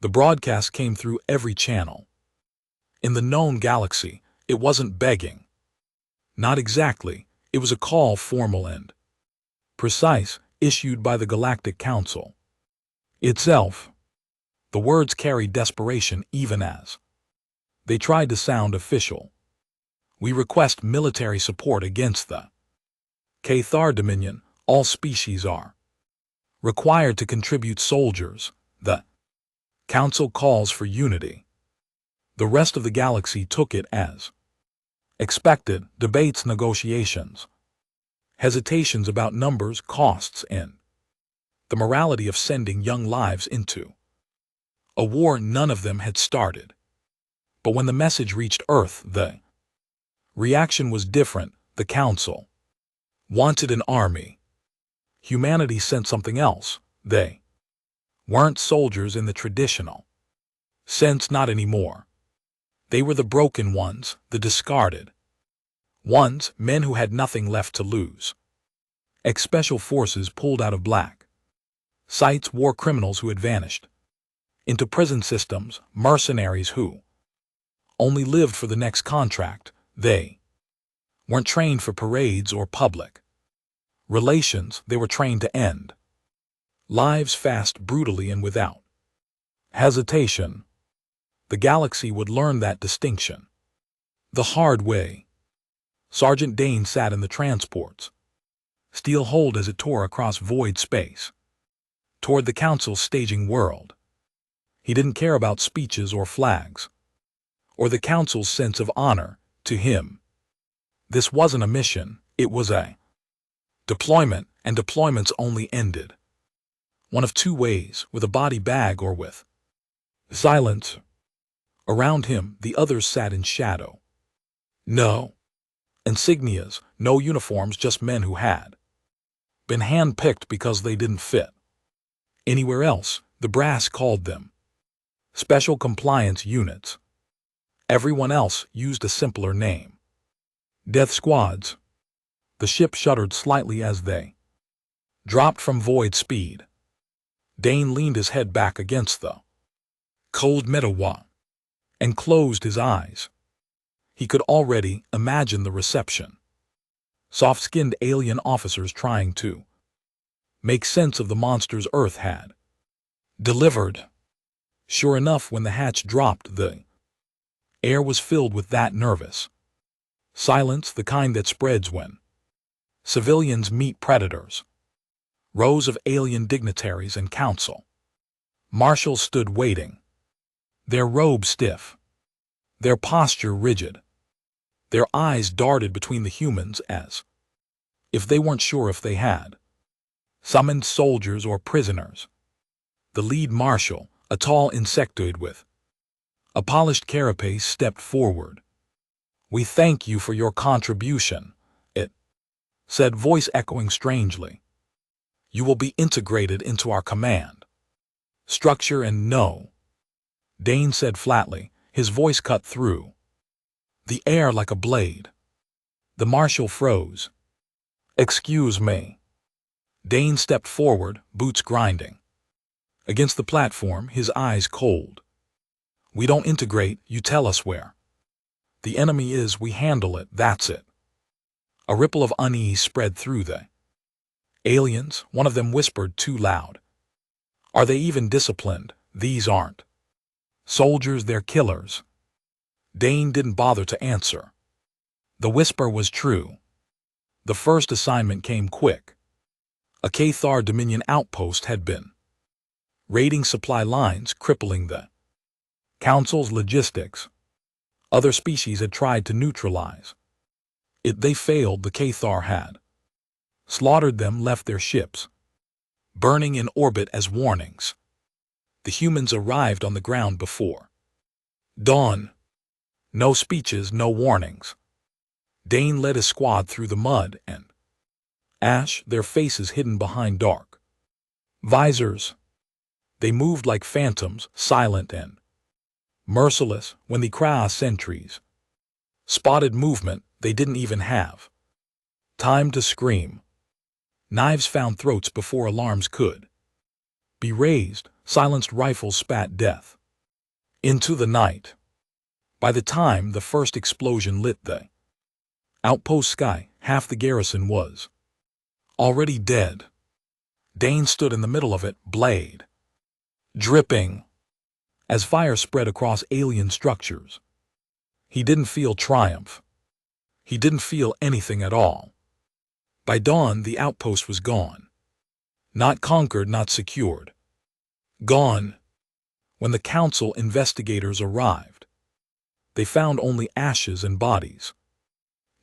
The broadcast came through every channel. In the known galaxy, it wasn't begging. Not exactly. It was a call, formal and precise, issued by the Galactic Council itself. The words carried desperation even as they tried to sound official. We request military support against the Cathar Dominion. All species are required to contribute soldiers. The Council calls for unity. The rest of the galaxy took it as expected. Debates, negotiations, hesitations about numbers, costs, and the morality of sending young lives into a war none of them had started. But when the message reached Earth, the reaction was different. The Council wanted an army. Humanity sent something else. They weren't soldiers in the traditional sense, not anymore. They were the broken ones, the discarded ones, men who had nothing left to lose. Special forces pulled out of black sites, war criminals who had vanished into prison systems, mercenaries who only lived for the next contract. They weren't trained for parades or public relations. They were trained to end lives fast, brutally, and without hesitation. The galaxy would learn that distinction the hard way. Sergeant Dane sat in the transport's steel hold as it tore across void space toward the Council's staging world. He didn't care about speeches or flags or the Council's sense of honor. To him, this wasn't a mission, it was a deployment, and deployments only ended one of two ways: with a body bag or with silence. Around him, the others sat in shadow. No insignias, no uniforms, just men who had been hand-picked because they didn't fit anywhere else. The brass called them Special Compliance Units. Everyone else used a simpler name: Death Squads. The ship shuddered slightly as they dropped from void speed. Dane leaned his head back against the cold metal wall and closed his eyes. He could already imagine the reception. Soft-skinned alien officers trying to make sense of the monsters Earth had delivered. Sure enough, when the hatch dropped, the air was filled with that nervous silence, the kind that spreads when civilians meet predators. Rows of alien dignitaries and council marshals stood waiting, their robes stiff, their posture rigid. Their eyes darted between the humans as if they weren't sure if they had summoned soldiers or prisoners. The lead marshal, a tall insectoid with a polished carapace, stepped forward. "We thank you for your contribution," it said, voice echoing strangely. "You will be integrated into our command structure and no," Dane said flatly, his voice cut through the air like a blade. The marshal froze. "Excuse me." Dane stepped forward, boots grinding against the platform, his eyes cold. "We don't integrate, you tell us where the enemy is, we handle it, that's it." A ripple of unease spread through the aliens. One of them whispered too loud, "Are they even disciplined? These aren't soldiers, they're killers." Dane didn't bother to answer. The whisper was true. The first assignment came quick. A Cathar Dominion outpost had been raiding supply lines, crippling the Council's logistics. Other species had tried to neutralize it. They failed. The Cathar had slaughtered them, left their ships burning in orbit as warnings. The humans arrived on the ground before dawn. No speeches, no warnings. Dane led his squad through the mud and ash, their faces hidden behind dark visors. They moved like phantoms, silent and merciless. When the Krah sentries spotted movement, they didn't even have time to scream. Knives found throats before alarms could be raised. Silenced rifles spat death into the night. By the time the first explosion lit the outpost sky, half the garrison was already dead. Dane stood in the middle of it, blade dripping, as fire spread across alien structures. He didn't feel triumph. He didn't feel anything at all. By dawn, the outpost was gone. Not conquered, not secured. Gone. When the council investigators arrived, they found only ashes and bodies.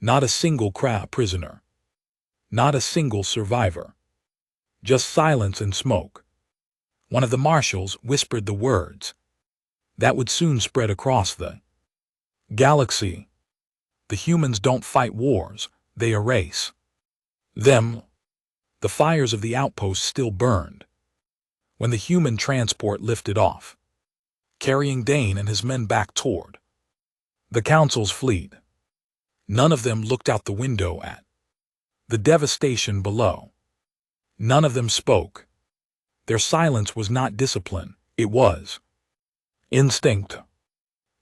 Not a single Krayt prisoner. Not a single survivor. Just silence and smoke. One of the marshals whispered the words that would soon spread across the galaxy. The humans don't fight wars, they erase them. The fires of the outpost still burned. When the human transport lifted off, carrying Dane and his men back toward the council's fleet, none of them looked out the window at the devastation below. None of them spoke. Their silence was not discipline, it was instinct.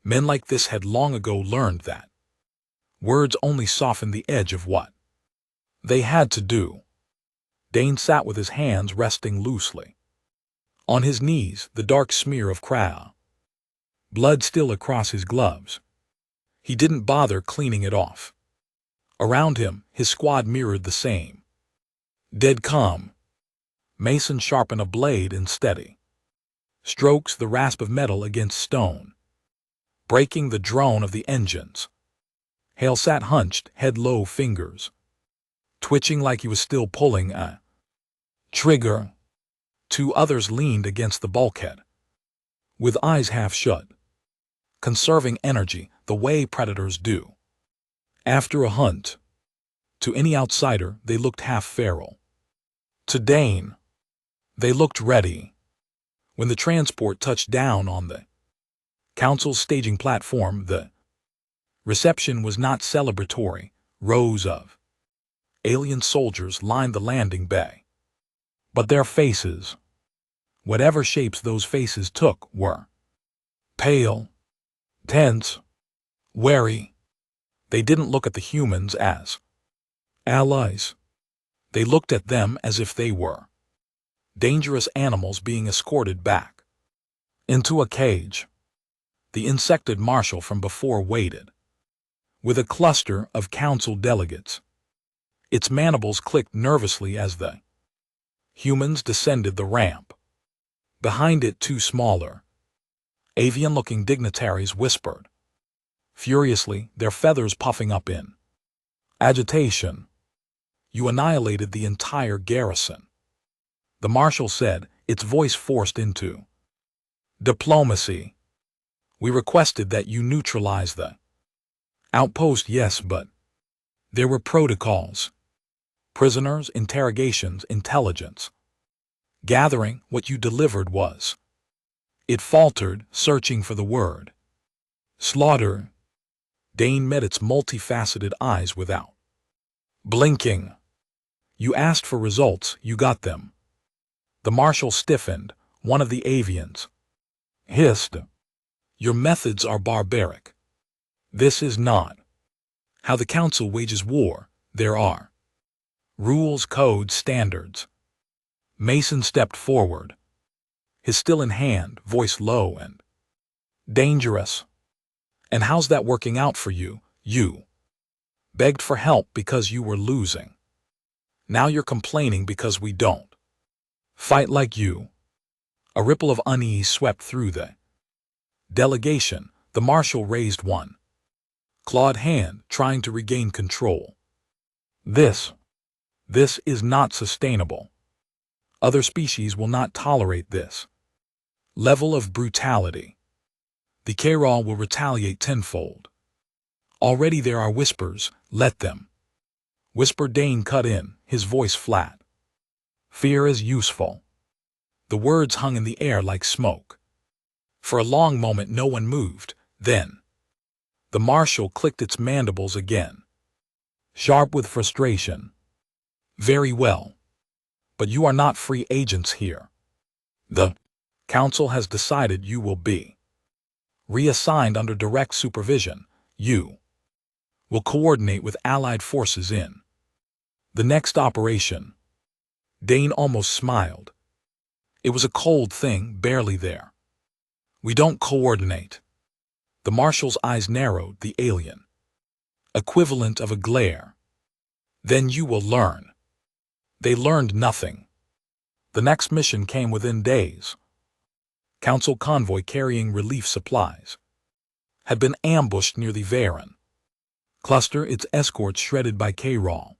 Men like this had long ago learned that words only soften the edge of what they had to do. Dane sat with his hands resting loosely on his knees, the dark smear of Krayt blood still across his gloves. He didn't bother cleaning it off. Around him, his squad mirrored the same. Dead calm. Mason sharpened a blade in steady strokes, the rasp of metal against stone, breaking the drone of the engines. Hale sat hunched, head low, fingers twitching like he was still pulling a trigger. Two others leaned against the bulkhead, with eyes half shut, conserving energy the way predators do after a hunt. To any outsider, they looked half feral. To Dane, they looked ready. When the transport touched down on the council's staging platform, the reception was not celebratory. Rows of alien soldiers lined the landing bay. But their faces, whatever shapes those faces took, were pale, tense, wary. They didn't look at the humans as allies. They looked at them as if they were dangerous animals being escorted back into a cage. The insected marshal from before waited, with a cluster of council delegates. Its mandibles clicked nervously as the humans descended the ramp. Behind it, two smaller, avian-looking dignitaries whispered furiously, their feathers puffing up in agitation. "You annihilated the entire garrison," the marshal said, its voice forced into diplomacy. "We requested that you neutralize the outpost, yes, but there were protocols. Prisoners, interrogations, intelligence gathering. What you delivered was..." It faltered, searching for the word. "Slaughter." Dane met its multifaceted eyes without blinking. "You asked for results, you got them." The marshal stiffened. One of the avians hissed, "Your methods are barbaric. This is not how the council wages war. There are rules, codes, standards." Mason stepped forward, his still in hand, voice low and dangerous. "And how's that working out for you? You begged for help because you were losing. Now you're complaining because we don't fight like you." A ripple of unease swept through the delegation. The marshal raised one clawed hand, trying to regain control. This is not sustainable. Other species will not tolerate this level of brutality. The Krayt will retaliate tenfold. Already there are whispers, let them whisper. Dane cut in, his voice flat. "Fear is useful." The words hung in the air like smoke. For a long moment no one moved, then the marshal clicked its mandibles again, sharp with frustration. "Very well. But you are not free agents here. The Council has decided you will be reassigned under direct supervision. You will coordinate with Allied forces in the next operation. Dane almost smiled. It was a cold thing, barely there. We don't coordinate. The Marshal's eyes narrowed, the alien equivalent of a glare. Then you will learn. They learned nothing. The next mission came within days. Council convoy carrying relief supplies had been ambushed near the Varen cluster, its escorts shredded by K-Raw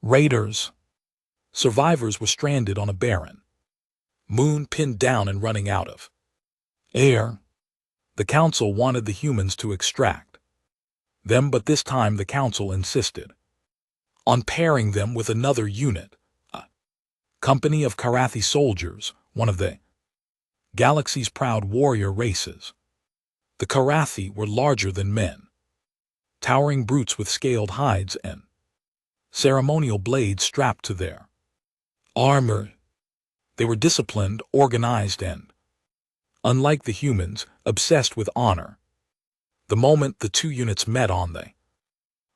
raiders. Survivors were stranded on a barren moon, pinned down and running out of air. The Council wanted the humans to extract them, but this time the Council insisted on pairing them with another unit, a company of Karathi soldiers, one of the galaxy's proud warrior races. The Karathi were larger than men, towering brutes with scaled hides and ceremonial blades strapped to their armor. They were disciplined, organized, and, unlike the humans, obsessed with honor. The moment the two units met on the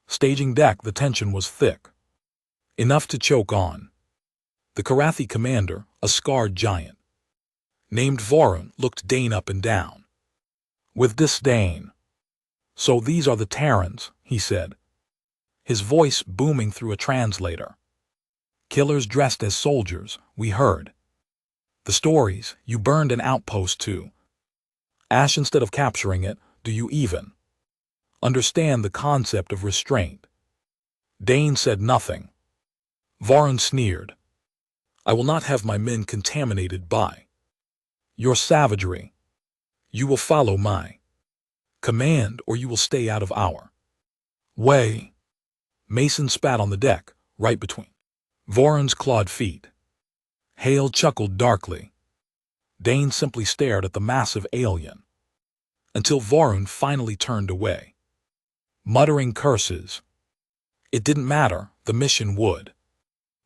staging deck, the tension was thick, enough to choke on. The Karathi commander, a scarred giant named Varun, looked Dane up and down with disdain. "So these are the Terrans," he said, his voice booming through a translator. "Killers dressed as soldiers, we heard the stories. You burned an outpost too. Ash, instead of capturing it, do you even understand the concept of restraint?" Dane said nothing. Varun sneered. "I will not have my men contaminated by your savagery. You will follow my command, or you will stay out of our way." Mason spat on the deck, right between Varun's clawed feet. Hale chuckled darkly. Dane simply stared at the massive alien until Varun finally turned away, muttering curses. It didn't matter, the mission would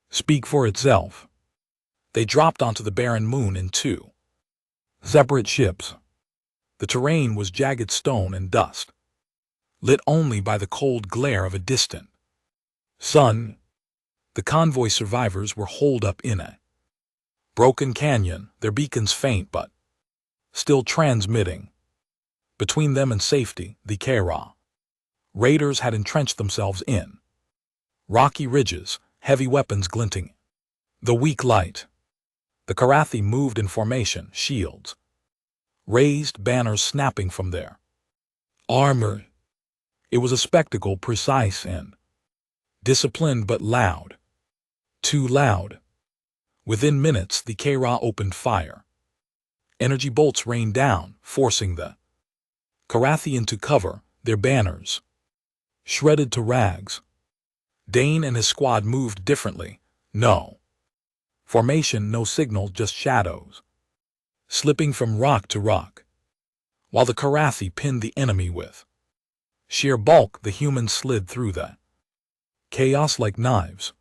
speak for itself. They dropped onto the barren moon in two separate ships. The terrain was jagged stone and dust, lit only by the cold glare of a distant sun. The convoy survivors were holed up in a broken canyon, their beacons faint but still transmitting. Between them and safety, the Kara raiders had entrenched themselves in rocky ridges, heavy weapons glinting the weak light. The Karathi moved in formation, shields raised, banners snapping from their armor. It was a spectacle, precise and disciplined, but loud. Too loud. Within minutes, the Kara opened fire. Energy bolts rained down, forcing the Karathi into cover, their banners shredded to rags. Dane and his squad moved differently. No formation, no signal, just shadows slipping from rock to rock. While the Karathi pinned the enemy with sheer bulk, the humans slid through the chaos like knives.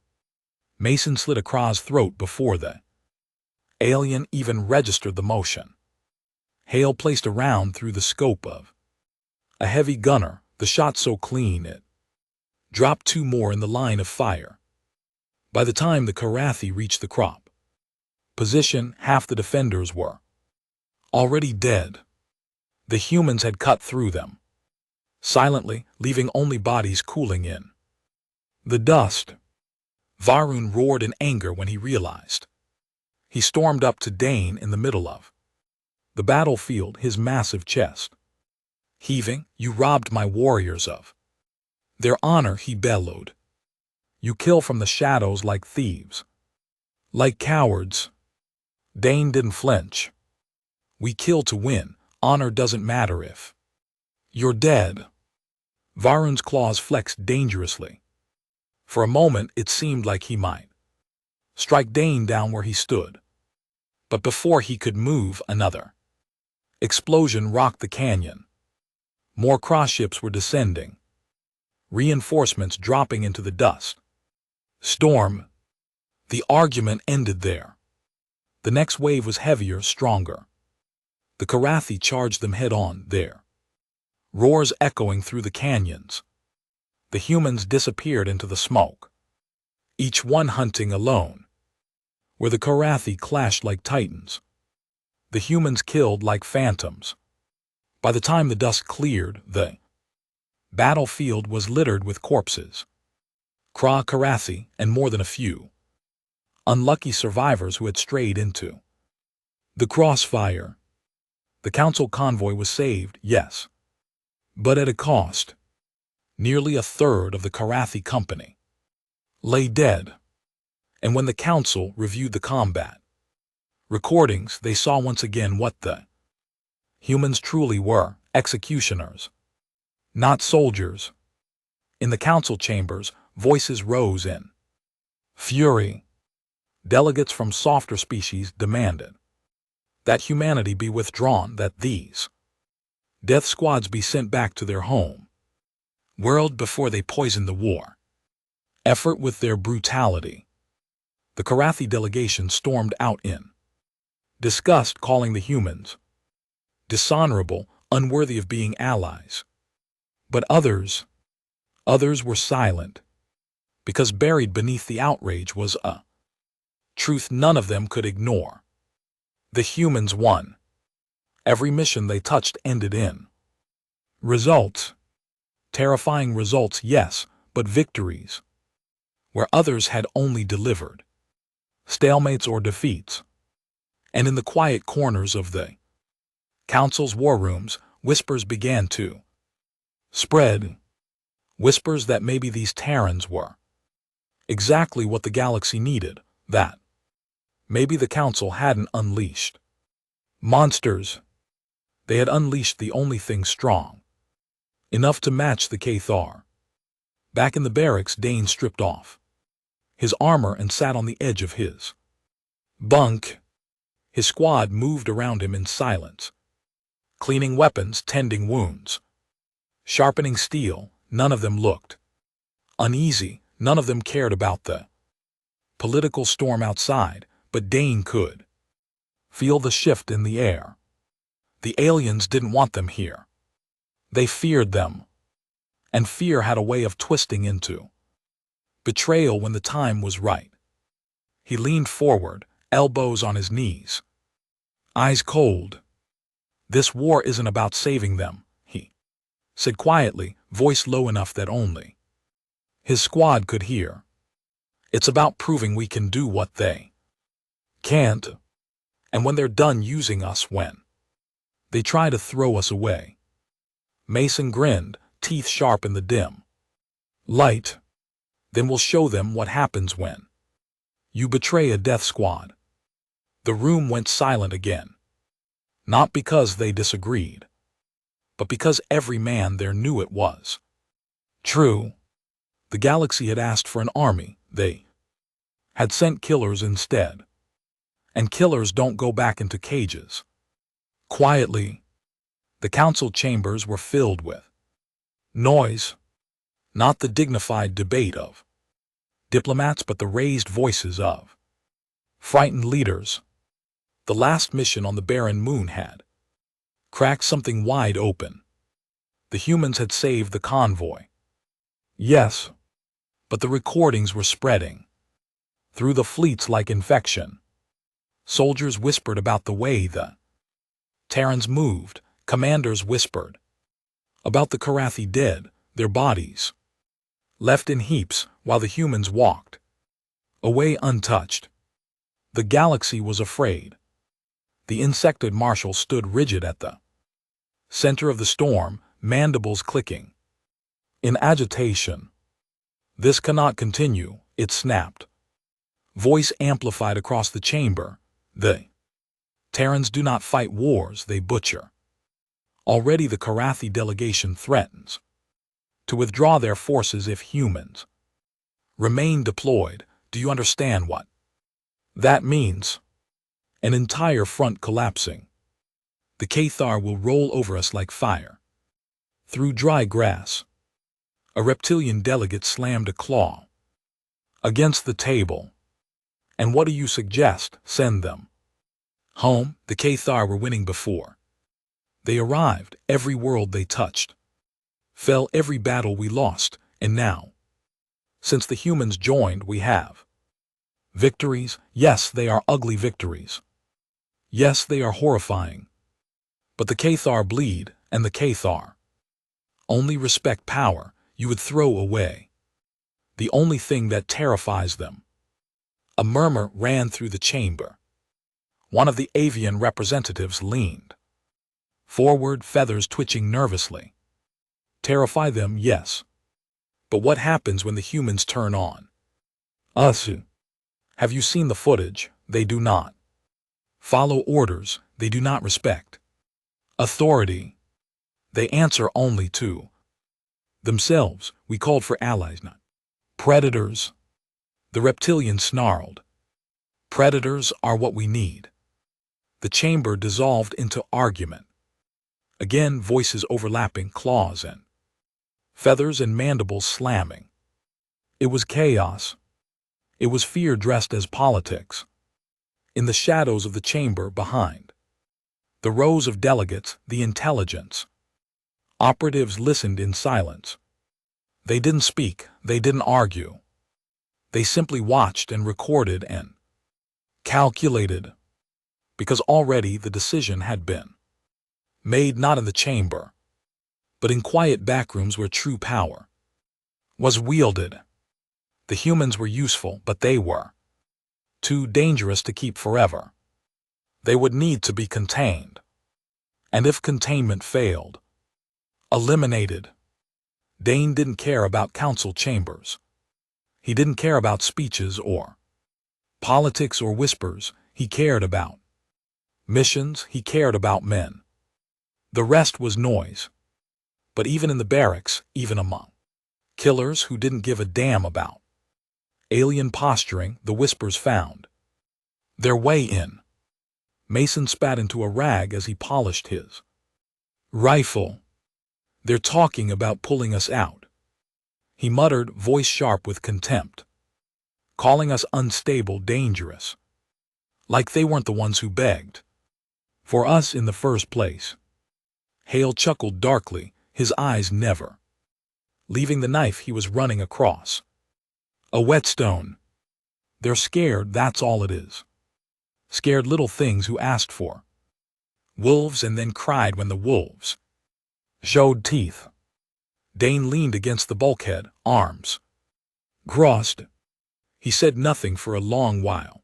Mason slit across throat before the alien even registered the motion. Hale placed a round through the scope of a heavy gunner, the shot so clean it dropped two more in the line of fire. By the time the Karathi reached the crop position, half the defenders were already dead. The humans had cut through them silently, leaving only bodies cooling in the dust. Varun roared in anger when he realized. He stormed up to Dane in the middle of the battlefield, his massive chest heaving. "You robbed my warriors of their honor," he bellowed. "You kill from the shadows like thieves, like cowards." Dane didn't flinch. "We kill to win. Honor doesn't matter if you're dead." Varun's claws flexed dangerously. For a moment, it seemed like he might strike Dane down where he stood. But before he could move, another explosion rocked the canyon. More cross-ships were descending, reinforcements dropping into the dust storm. The argument ended there. The next wave was heavier, stronger. The Karathi charged them head-on, their roars echoing through the canyons. The humans disappeared into the smoke, each one hunting alone. Where the Karathi clashed like titans, the humans killed like phantoms. By the time the dust cleared, the battlefield was littered with corpses. Karathi, and more than a few unlucky survivors who had strayed into the crossfire. The council convoy was saved, yes, but at a cost. Nearly a third of the Karathi company lay dead. And when the council reviewed the combat recordings, they saw once again what the humans truly were: executioners, not soldiers. In the council chambers, voices rose in fury. Delegates from softer species demanded that humanity be withdrawn, that these death squads be sent back to their home world before they poisoned the war effort with their brutality. The Karathi delegation stormed out in disgust, calling the humans dishonorable, unworthy of being allies. But others were silent, because buried beneath the outrage was a truth none of them could ignore. The humans won. Every mission they touched ended in results. Terrifying results, yes, but victories where others had only delivered stalemates or defeats. And in the quiet corners of the council's war rooms, whispers began to spread. Whispers that maybe these Terrans were exactly what the galaxy needed, that maybe the council hadn't unleashed monsters. They had unleashed the only thing strong enough to match the Cathar. Back in the barracks, Dane stripped off his armor and sat on the edge of his bunk. His squad moved around him in silence, cleaning weapons, tending wounds, sharpening steel. None of them looked uneasy. None of them cared about the political storm outside, but Dane could feel the shift in the air. The aliens didn't want them here. They feared them. And fear had a way of twisting into betrayal when the time was right. He leaned forward, elbows on his knees, eyes cold. This war isn't about saving them, he said quietly, voice low enough that only his squad could hear. It's about proving we can do what they can't. And when they're done using us, when they try to throw us away. Mason grinned, teeth sharp in the dim light. Then we'll show them what happens when you betray a death squad. The room went silent again. Not because they disagreed, but because every man there knew it was true. The galaxy had asked for an army. They had sent killers instead. And killers don't go back into cages. Quietly, the council chambers were filled with noise. Not the dignified debate of diplomats, but the raised voices of frightened leaders. The last mission on the barren moon had cracked something wide open. The humans had saved the convoy. Yes, but the recordings were spreading through the fleets like infection. Soldiers whispered about the way the Terrans moved. Commanders whispered about the Karathi dead, their bodies left in heaps while the humans walked away untouched. The galaxy was afraid. The insectoid marshal stood rigid at the center of the storm, mandibles clicking in agitation. This cannot continue, it snapped. Voice amplified across the chamber. The Terrans do not fight wars, they butcher. Already the Karathi delegation threatens to withdraw their forces if humans remain deployed. Do you understand what that means? An entire front collapsing. The Cathar will roll over us like fire through dry grass. A reptilian delegate slammed a claw against the table. And what do you suggest? Send them home? The Cathar were winning before They arrived, every world they touched. Fell every battle we lost, and now, since the humans joined, we have victories. Yes, they are ugly victories. Yes, they are horrifying. But the Cathar bleed, and the Cathar only respect power you would throw away. The only thing that terrifies them. A murmur ran through the chamber. One of the avian representatives leaned forward, feathers twitching nervously. Terrify them, yes. But what happens when the humans turn on us? Have you seen the footage? They do not follow orders. They do not respect authority. They answer only to themselves. We called for allies, not predators. The reptilian snarled. Predators are what we need. The chamber dissolved into argument. Again, voices overlapping, claws and feathers and mandibles slamming. It was chaos. It was fear dressed as politics. In the shadows of the chamber behind the rows of delegates, the intelligence operatives listened in silence. They didn't speak, they didn't argue. They simply watched and recorded and calculated, because already the decision had been made, not in the chamber, but in quiet backrooms where true power was wielded. The humans were useful, but they were too dangerous to keep forever. They would need to be contained. And if containment failed, eliminated. Dane didn't care about council chambers. He didn't care about speeches or politics or whispers. He cared about missions. He cared about men. The rest was noise. But even in the barracks, even among killers who didn't give a damn about alien posturing, the whispers found their way in. Mason spat into a rag as he polished his rifle. They're talking about pulling us out, he muttered, voice sharp with contempt. Calling us unstable, dangerous. Like they weren't the ones who begged for us in the first place. Hale chuckled darkly, his eyes never leaving the knife he was running across. A whetstone. They're scared, that's all it is. Scared little things who asked for wolves and then cried when the wolves showed teeth. Dane leaned against the bulkhead, arms crossed. He said nothing for a long while.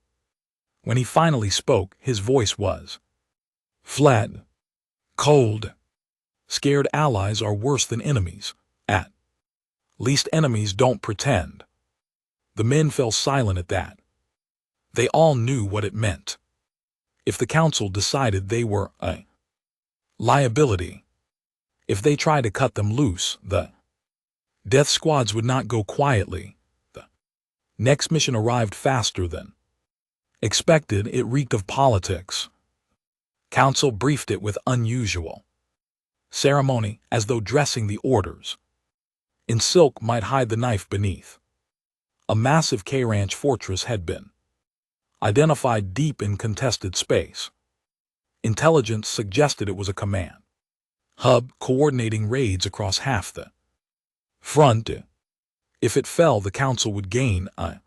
When he finally spoke, his voice was flat, cold. Scared allies are worse than enemies. At least enemies don't pretend. The men fell silent at that. They all knew what it meant. If the council decided they were a liability, if they tried to cut them loose, the death squads would not go quietly. The next mission arrived faster than expected. It reeked of politics. Council briefed it with unusual ceremony, as though dressing the orders in silk might hide the knife beneath. A massive K-Ranch fortress had been identified deep in contested space. Intelligence suggested it was a command hub coordinating raids across half the front. If it fell, the council would gain a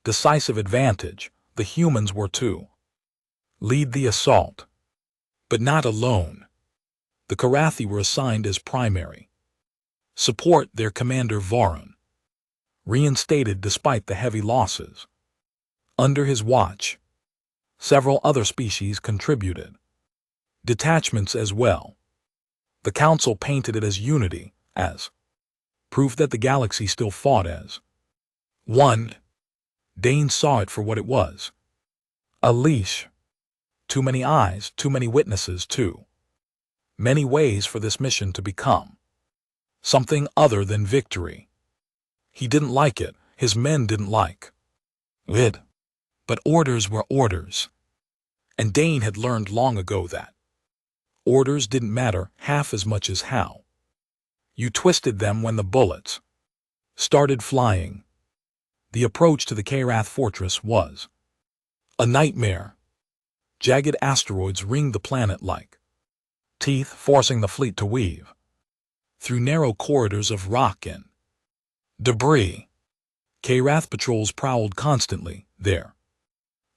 decisive advantage. The humans were to lead the assault, but not alone. The Karathi were assigned as primary support. Their commander Varun reinstated despite the heavy losses. Under his watch, several other species contributed detachments as well. The council painted it as unity, as proof that the galaxy still fought as one. Dane saw it for what it was. A leash. Too many eyes, too many witnesses, too many ways for this mission to become something other than victory. He didn't like it. His men didn't like it. But orders were orders. And Dane had learned long ago that orders didn't matter half as much as how you twisted them when the bullets started flying. The approach to the Karath fortress was a nightmare. Jagged asteroids ringed the planet like teeth forcing the fleet to weave through narrow corridors of rock and debris. Karath patrols prowled constantly there,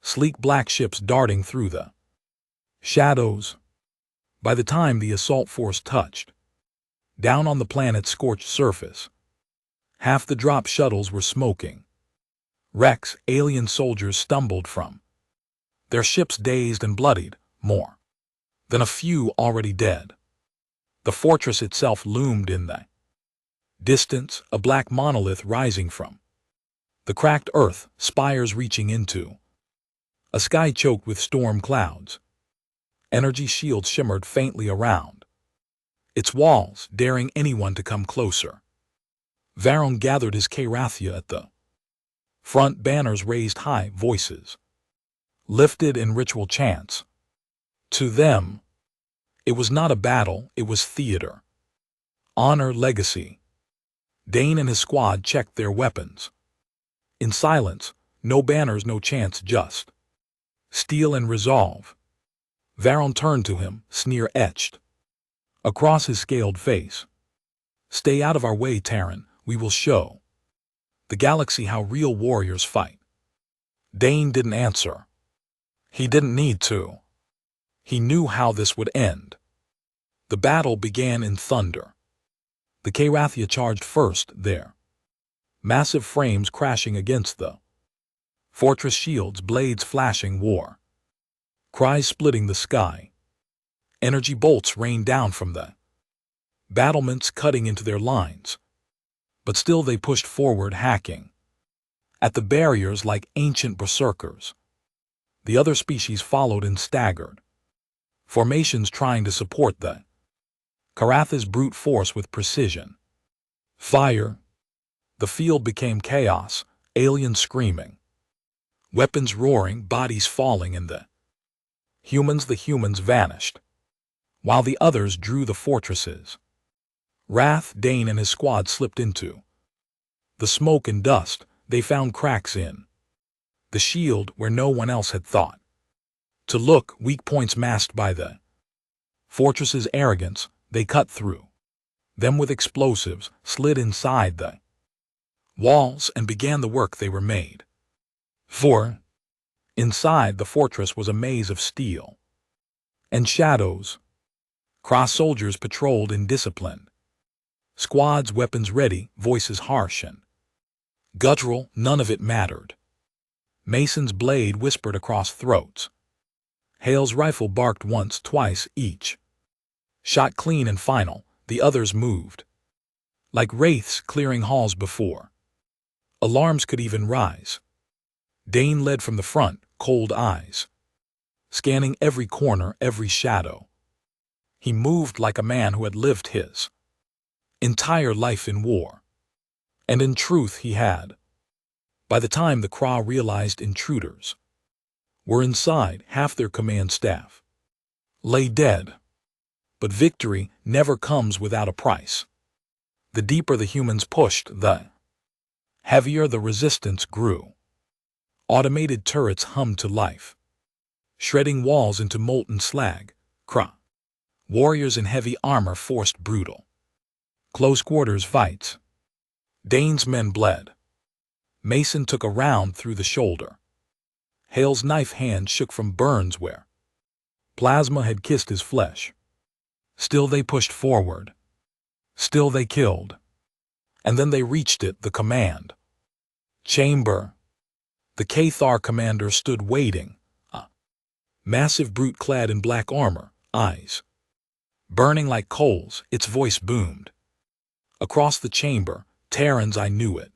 sleek black ships darting through the shadows. By the time the assault force touched down on the planet's scorched surface, half the drop shuttles were smoking wrecks. Alien soldiers stumbled from their ships dazed and bloodied, more than a few already dead. The fortress itself loomed in the distance, a black monolith rising from the cracked earth, spires reaching into a sky choked with storm clouds. Energy shields shimmered faintly around its walls, daring anyone to come closer. Varron gathered his Karathia at the front, banners raised high, voices lifted in ritual chants. To them, it was not a battle, it was theater. Honor, legacy. Dane and his squad checked their weapons. In silence, no banners, no chants, just steel and resolve. Varron turned to him, sneer etched across his scaled face. Stay out of our way, Terran. We will show the galaxy how real warriors fight. Dane didn't answer. He didn't need to. He knew how this would end. The battle began in thunder. The Karathia charged first, their massive frames crashing against the fortress shields, blades flashing, war cries splitting the sky. Energy bolts rained down from the battlements, cutting into their lines. But still they pushed forward, hacking at the barriers like ancient berserkers. The other species followed in staggered formations, trying to support the Karatha's brute force with precision. Fire. The field became chaos, aliens screaming, weapons roaring, bodies falling, and the humans vanished, while the others drew the fortresses. Wrath, Dane and his squad slipped into the smoke and dust. They found cracks in the shield where no one else had thought to look, weak points masked by the fortress's arrogance. They cut through them with explosives, slid inside the walls, and began the work they were made for. Inside the fortress was a maze of steel and shadows. Cross soldiers patrolled in discipline, squads, weapons ready, voices harsh and guttural. None of it mattered. Mason's blade whispered across throats. Hale's rifle barked once, twice, each shot clean and final. The others moved like wraiths clearing halls before alarms could even rise. Dane led from the front, cold eyes scanning every corner, every shadow. He moved like a man who had lived his entire life in war. And in truth he had. By the time the Krah realized intruders were inside, half their command staff lay dead. But victory never comes without a price. The deeper the humans pushed, the heavier the resistance grew. Automated turrets hummed to life, shredding walls into molten slag. Krah warriors in heavy armor forced brutal close quarters fights. Dane's men bled. Mason took a round through the shoulder. Hale's knife hand shook from burns where plasma had kissed his flesh. Still they pushed forward. Still they killed. And then they reached it, the command chamber. The Cathar commander stood waiting, a massive brute clad in black armor, eyes burning like coals. Its voice boomed across the chamber. Terrans, I knew it.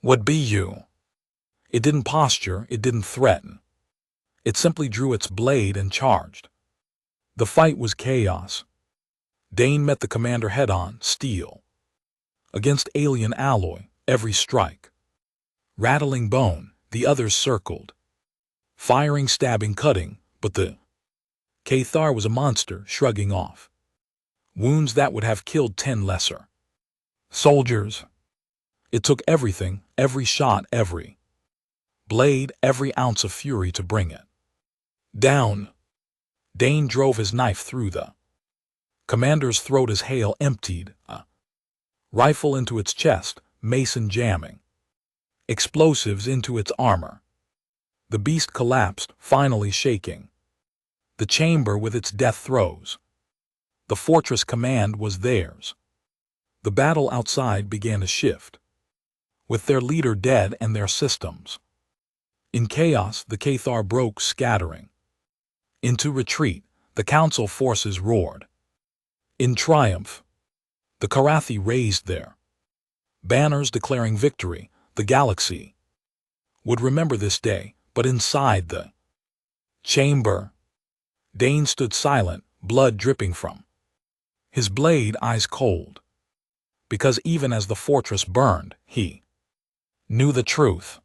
What be you? It didn't posture, it didn't threaten. It simply drew its blade and charged. The fight was chaos. Dane met the commander head-on, steel against alien alloy, every strike rattling bone. The others circled, firing, stabbing, cutting, but the Cathar was a monster, shrugging off wounds that would have killed 10 lesser soldiers. It took everything, every shot, every blade, every ounce of fury to bring it down. Dane drove his knife through the Commander's throat as Hale emptied a rifle into its chest, Mason jamming explosives into its armor. The beast collapsed, finally shaking. The chamber with its death throes. The fortress command was theirs. The battle outside began to shift, with their leader dead and their systems. In chaos, the Cathar broke, scattering. Into retreat, the council forces roared. In triumph, the Karathi raised their banners declaring victory. The galaxy would remember this day, but inside the chamber, Dane stood silent, blood dripping from his blade, eyes cold. Because even as the fortress burned, he knew the truth.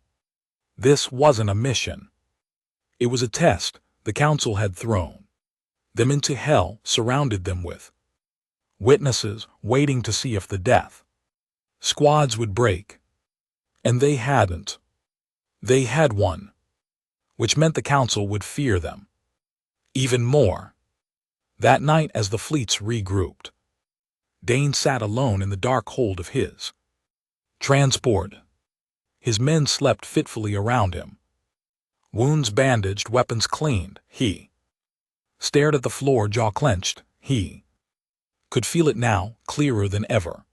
This wasn't a mission. It was a test. The council had thrown them into hell, surrounded them with witnesses, waiting to see if the death squads would break. And they hadn't. They had won, which meant the council would fear them even more. That night, as the fleets regrouped, Dane sat alone in the dark hold of his transport. His men slept fitfully around him. Wounds bandaged, weapons cleaned. He stared at the floor, jaw clenched. He could feel it now, clearer than ever.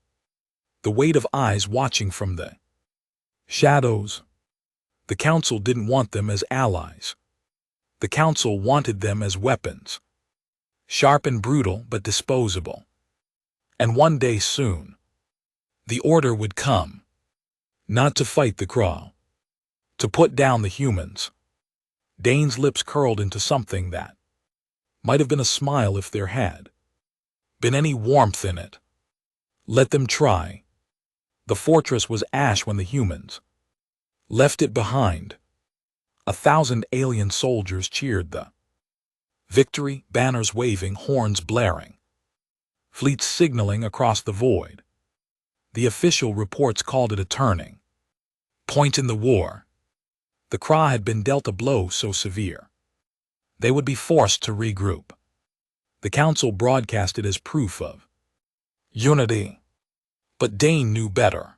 The weight of eyes watching from the shadows. The council didn't want them as allies. The council wanted them as weapons. Sharp and brutal, but disposable. And one day soon, the order would come. Not to fight the Kraw. To put down the humans. Dane's lips curled into something that might have been a smile if there had been any warmth in it. Let them try. The fortress was ash when the humans left it behind. 1,000 alien soldiers cheered the victory, banners waving, horns blaring, fleets signaling across the void. The official reports called it a turning point in the war. The Krah had been dealt a blow so severe they would be forced to regroup. The council broadcast it as proof of unity. But Dane knew better.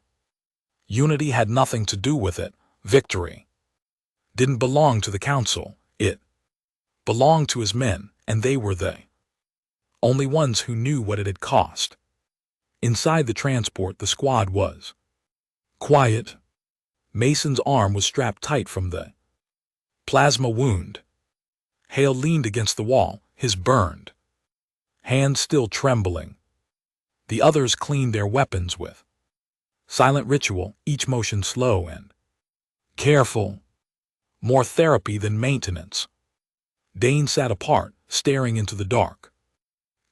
Unity had nothing to do with it. Victory didn't belong to the council. It belonged to his men, and they were the only ones who knew what it had cost. Inside the transport, the squad was quiet. Mason's arm was strapped tight from the plasma wound. Hale leaned against the wall, his burned hands still trembling. The others cleaned their weapons with silent ritual, each motion slow and careful. More therapy than maintenance. Dane sat apart, staring into the dark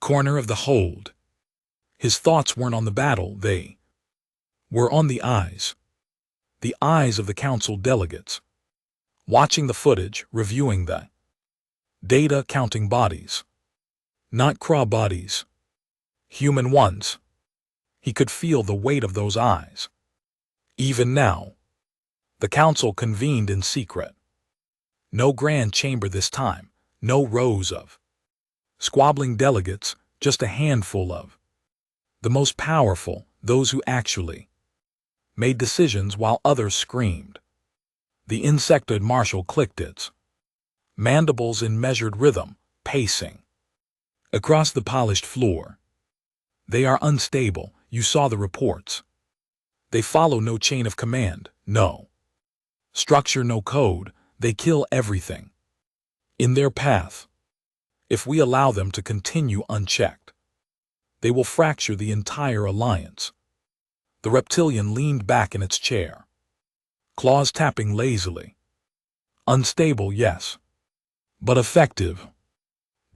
corner of the hold. His thoughts weren't on the battle, they were on the eyes of the council delegates, watching the footage, reviewing the data, counting bodies. Not Krah bodies. Human ones. He could feel the weight of those eyes. Even now, the council convened in secret. No grand chamber this time, no rows of squabbling delegates, just a handful of the most powerful, those who actually made decisions while others screamed. The insectoid marshal clicked its mandibles in measured rhythm, pacing across the polished floor. They are unstable, you saw the reports. They follow no chain of command, no structure, no code. They kill everything in their path. If we allow them to continue unchecked, they will fracture the entire alliance. The reptilian leaned back in its chair, claws tapping lazily. Unstable, yes, but effective.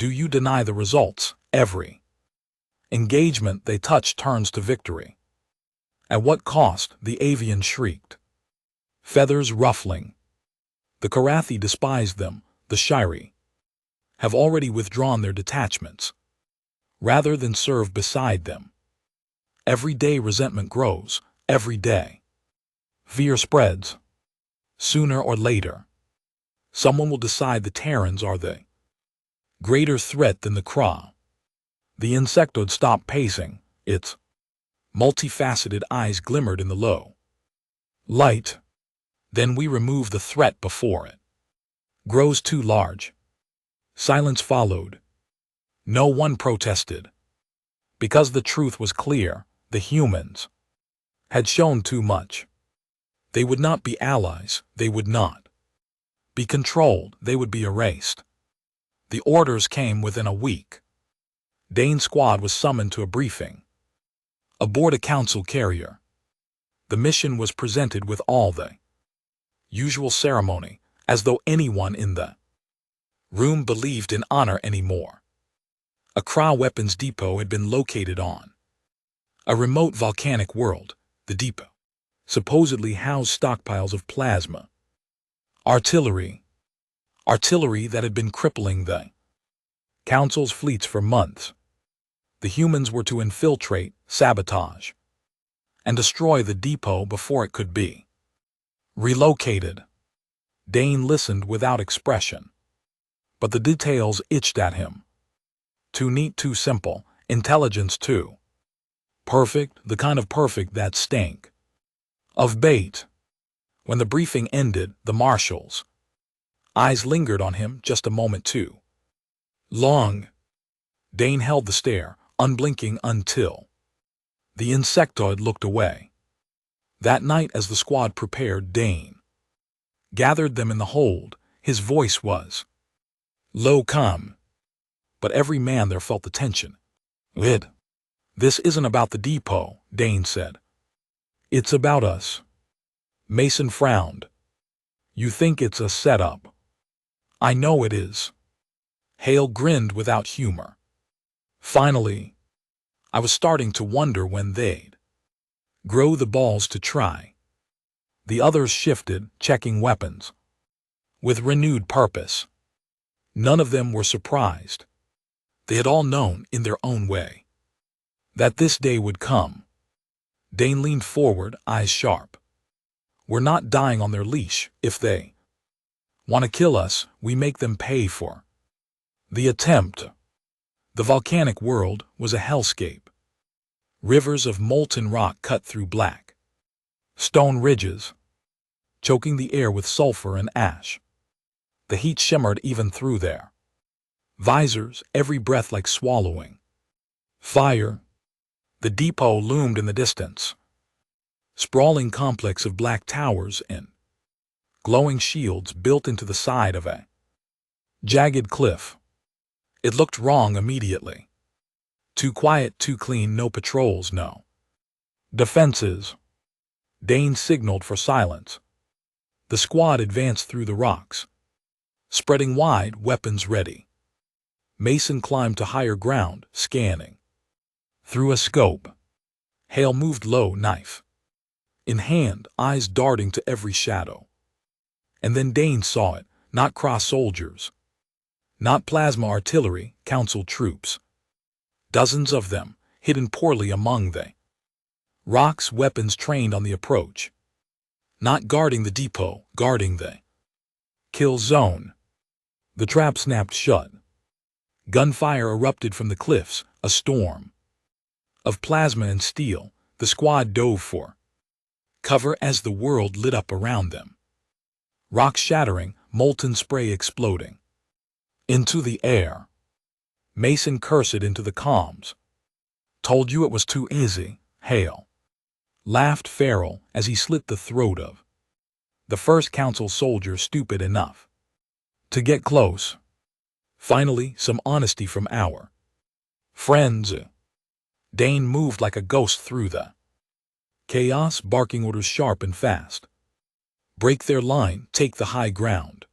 Do you deny the results? Every engagement they touch turns to victory. At what cost? The avian shrieked, feathers ruffling. The Karathi despised them. The Shiri have already withdrawn their detachments, rather than serve beside them. Every day resentment grows, every day fear spreads. Sooner or later, someone will decide the Terrans are the greater threat than the Krah. The insectoid stopped pacing. Its multifaceted eyes glimmered in the low light. Then we remove the threat before it grows too large. Silence followed. No one protested. Because the truth was clear, the humans had shown too much. They would not be allies, they would not be controlled, they would be erased. The orders came within a week. Dane's squad was summoned to a briefing aboard a council carrier. The mission was presented with all the usual ceremony, as though anyone in the room believed in honor anymore. A Kra weapons depot had been located on a remote volcanic world. The depot supposedly housed stockpiles of plasma artillery that had been crippling the Council's fleets for months. The humans were to infiltrate, sabotage, and destroy the depot before it could be relocated. Dane listened without expression, but the details itched at him. Too neat, too simple, intelligence too perfect, the kind of perfect that stank of bait. When the briefing ended, the marshal's eyes lingered on him just a moment too long. Dane held the stare, unblinking until the insectoid looked away. That night, as the squad prepared, Dane gathered them in the hold. His voice was low, calm, but every man there felt the tension. This isn't about the depot, Dane said. It's about us. Mason frowned. You think it's a setup? I know it is. Hale grinned without humor. Finally, I was starting to wonder when they'd grow the balls to try. The others shifted, checking weapons with renewed purpose. None of them were surprised. They had all known, in their own way, that this day would come. Dane leaned forward, eyes sharp. We're not dying on their leash. If they want to kill us, we make them pay for the attempt. The volcanic world was a hellscape. Rivers of molten rock cut through black stone ridges, choking the air with sulfur and ash. The heat shimmered even through their visors, every breath like swallowing fire. The depot loomed in the distance, sprawling complex of black towers and glowing shields built into the side of a jagged cliff. It looked wrong immediately. Too quiet, too clean, no patrols, no defenses. Dane signaled for silence. The squad advanced through the rocks, spreading wide, weapons ready. Mason climbed to higher ground, scanning through a scope. Hale moved low, knife in hand, eyes darting to every shadow. And then Dane saw it, not cross soldiers, not plasma artillery, council troops. Dozens of them, hidden poorly among the rocks, weapons trained on the approach. Not guarding the depot, guarding the kill zone. The trap snapped shut. Gunfire erupted from the cliffs, a storm of plasma and steel. The squad dove for cover as the world lit up around them. Rocks shattering, molten spray exploding into the air. Mason cursed into the comms. Told you it was too easy, Hale laughed Farrell as he slit the throat of the first council soldier stupid enough to get close. Finally, some honesty from our friends. Dane moved like a ghost through the chaos, barking orders sharp and fast. Break their line, take the high ground.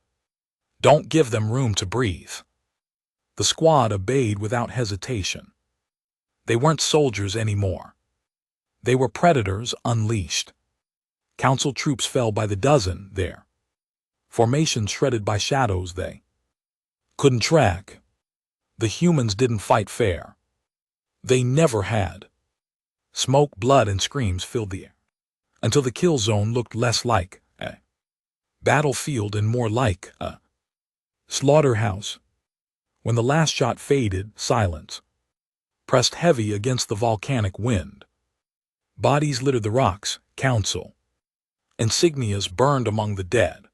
Don't give them room to breathe. The squad obeyed without hesitation. They weren't soldiers anymore. They were predators unleashed. Council troops fell by the dozen, their formations shredded by shadows they couldn't track. The humans didn't fight fair. They never had. Smoke, blood, and screams filled the air, until the kill zone looked less like a battlefield and more like a slaughterhouse. When the last shot faded, silence pressed heavy against the volcanic wind. Bodies littered the rocks, council. Insignias burned among the dead.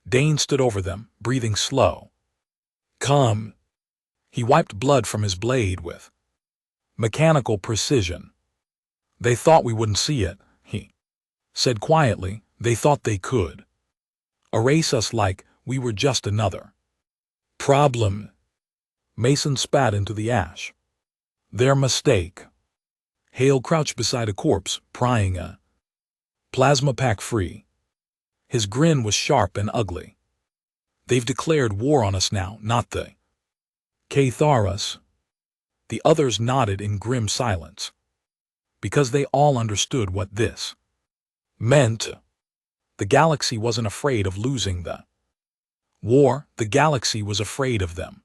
Dane stood over them, breathing slow. Come. He wiped blood from his blade with mechanical precision. They thought we wouldn't see it, he said quietly. They thought they could erase us like we were just another problem. Mason spat into the ash. Their mistake. Hale crouched beside a corpse, prying a plasma pack free. His grin was sharp and ugly. They've declared war on us now, not the Catharas. The others nodded in grim silence, because they all understood what this meant. The galaxy wasn't afraid of losing the war, the galaxy was afraid of them.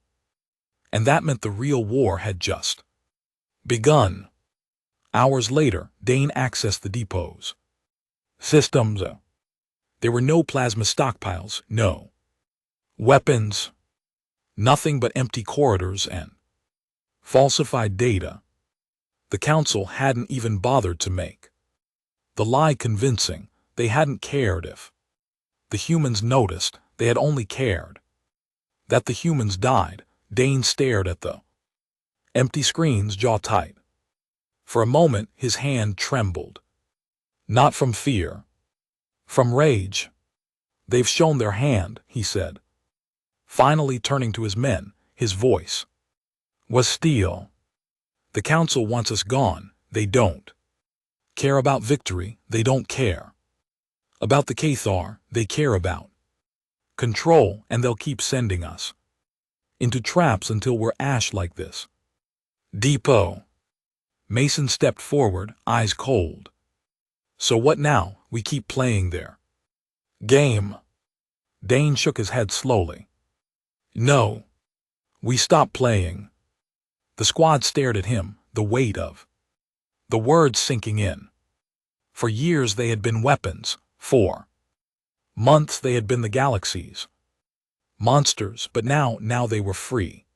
And that meant the real war had just begun. Hours later, Dane accessed the depot's systems. There were no plasma stockpiles, no weapons, nothing but empty corridors and falsified data. The Council hadn't even bothered to make the lie convincing. They hadn't cared if the humans noticed. They had only cared that the humans died. Dane stared at the empty screens, jaw tight. For a moment, his hand trembled. Not from fear, from rage. They've shown their hand, he said. Finally turning to his men, his voice was steel. The Council wants us gone. They don't care about victory. They don't care about the Cathar. They care about control, and they'll keep sending us into traps until we're ash like this depot. Mason stepped forward, eyes cold. So what now? We keep playing their game. Dane shook his head slowly. No. We stopped playing. The squad stared at him, the weight of the words sinking in. For years they had been weapons. For months they had been the galaxy's monsters, but now they were free.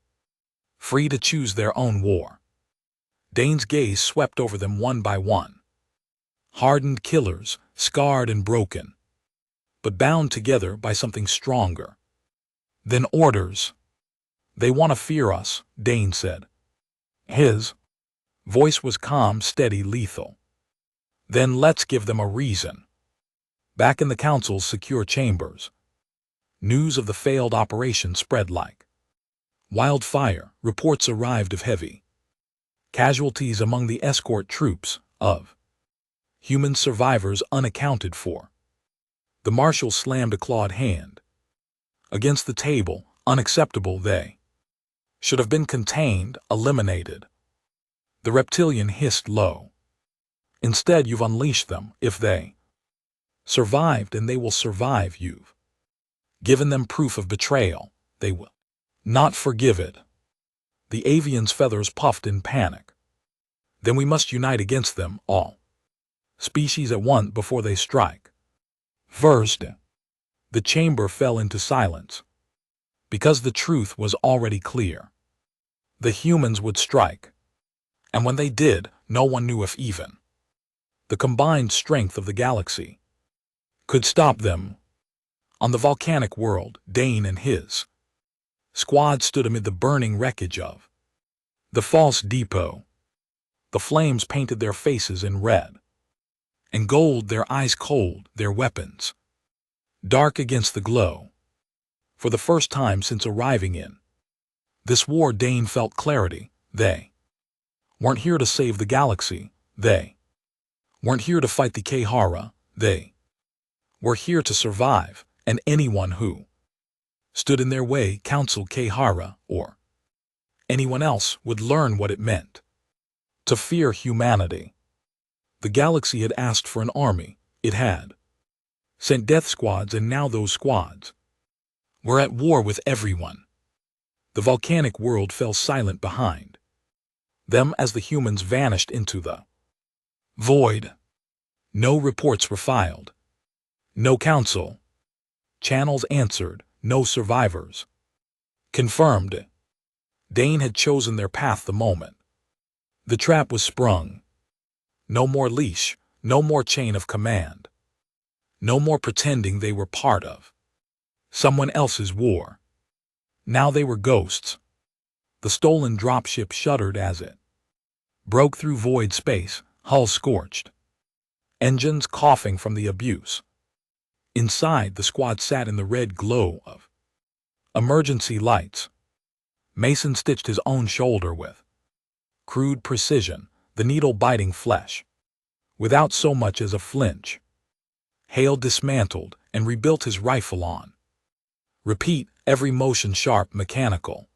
Free to choose their own war. Dane's gaze swept over them one by one. Hardened killers, scarred and broken, but bound together by something stronger than orders. They want to fear us, Dane said. His voice was calm, steady, lethal. Then let's give them a reason. Back in the Council's secure chambers, news of the failed operation spread like wildfire. Reports arrived of heavy casualties among the escort troops, of human survivors unaccounted for. The marshal slammed a clawed hand against the table. Unacceptable. They should have been contained, eliminated. The reptilian hissed low. Instead, you've unleashed them. If they survived, and they will survive, you've given them proof of betrayal. They will not forgive it. The avian's feathers puffed in panic. Then we must unite against them, all species at once, before they strike first. The chamber fell into silence, because the truth was already clear. The humans would strike, and when they did, no one knew if even the combined strength of the galaxy could stop them. On the volcanic world, Dane and his squad stood amid the burning wreckage of the false depot. The flames painted their faces in red and gold, their eyes cold, their weapons dark against the glow. For the first time since arriving in this war, Dane felt clarity. They weren't here to save the galaxy. They weren't here to fight the Kahara. They were here to survive, and anyone who stood in their way, Council Kahara, or anyone else, would learn what it meant to fear humanity. The galaxy had asked for an army. It had sent death squads, and now those squads were at war with everyone. The volcanic world fell silent behind them as the humans vanished into the void. No reports were filed. No council channels answered. No survivors confirmed. Dane had chosen their path the moment The trap was sprung. No more leash, no more chain of command. No more pretending they were part of someone else's war. Now they were ghosts. The stolen dropship shuddered as it broke through void space, hull scorched. Engines coughing from the abuse. Inside, the squad sat in the red glow of emergency lights. Mason stitched his own shoulder with crude precision, the needle biting flesh, without so much as a flinch. Hale dismantled and rebuilt his rifle on repeat, every motion sharp, mechanical,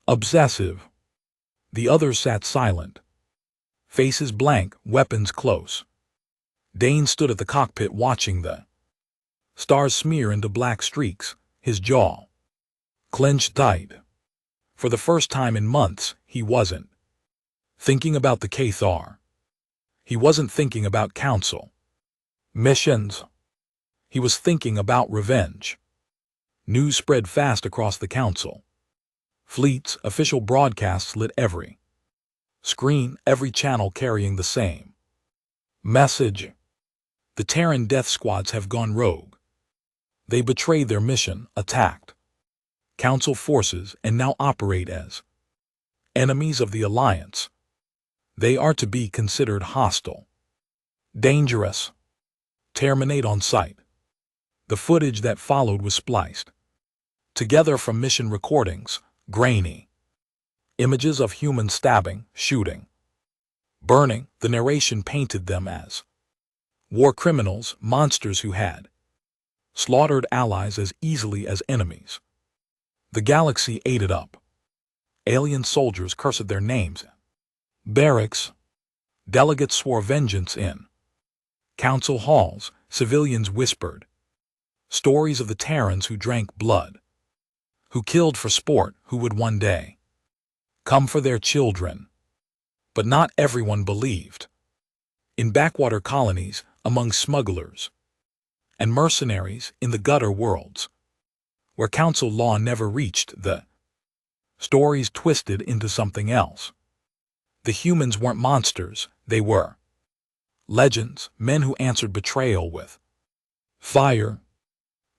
obsessive. The others sat silent, faces blank, weapons close. Dane stood at the cockpit watching the stars smear into black streaks, his jaw clenched tight. For the first time in months, he wasn't thinking about the Cathar. He wasn't thinking about council missions. He was thinking about revenge. News spread fast across the council. Fleet's official broadcasts lit every screen, every channel carrying the same message. The Terran death squads have gone rogue. They betrayed their mission, attacked Council forces, and now operate as enemies of the Alliance. They are to be considered hostile, dangerous, terminate on sight. The footage that followed was spliced together from mission recordings, grainy images of humans stabbing, shooting, burning. The narration painted them as war criminals, monsters who had slaughtered allies as easily as enemies. The galaxy ate it up. Alien soldiers cursed their names. Barracks. Delegates swore vengeance in council halls. Civilians whispered stories of the Terrans who drank blood, who killed for sport, who would one day come for their children. But not everyone believed. In backwater colonies, among smugglers and mercenaries, in the gutter worlds, where council law never reached, the stories twisted into something else. The humans weren't monsters, they were legends, men who answered betrayal with fire,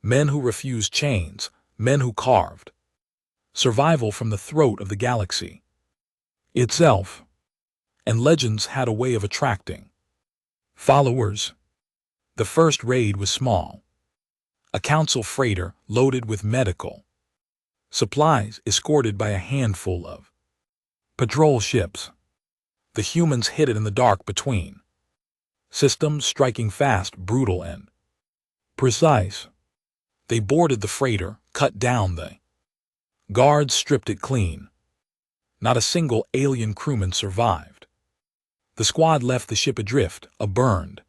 men who refused chains, men who carved survival from the throat of the galaxy itself. And legends had a way of attracting followers. The first raid was small. A council freighter loaded with medical supplies, escorted by a handful of patrol ships. The humans hid it in the dark between systems, striking fast, brutal, and precise. They boarded the freighter, cut down the guards, stripped it clean. Not a single alien crewman survived. The squad left the ship adrift, a burned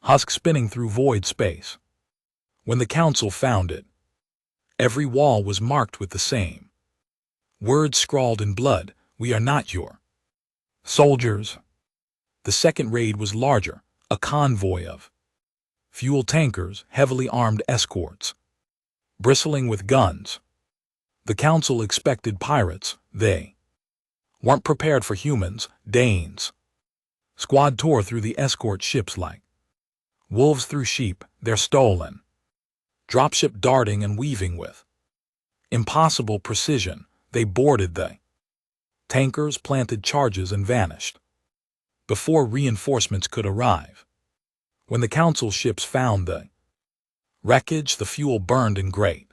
husk spinning through void space. When the council found it, every wall was marked with the same words scrawled in blood: "We are not your soldiers." The second raid was larger, a convoy of fuel tankers, heavily armed escorts, bristling with guns. The council expected pirates. They weren't prepared for humans, Danes. Squad tore through the escort ships like wolves through sheep, their stolen dropship darting and weaving with impossible precision. They boarded the tankers, planted charges, and vanished before reinforcements could arrive. When the council ships found the wreckage, the fuel burned in great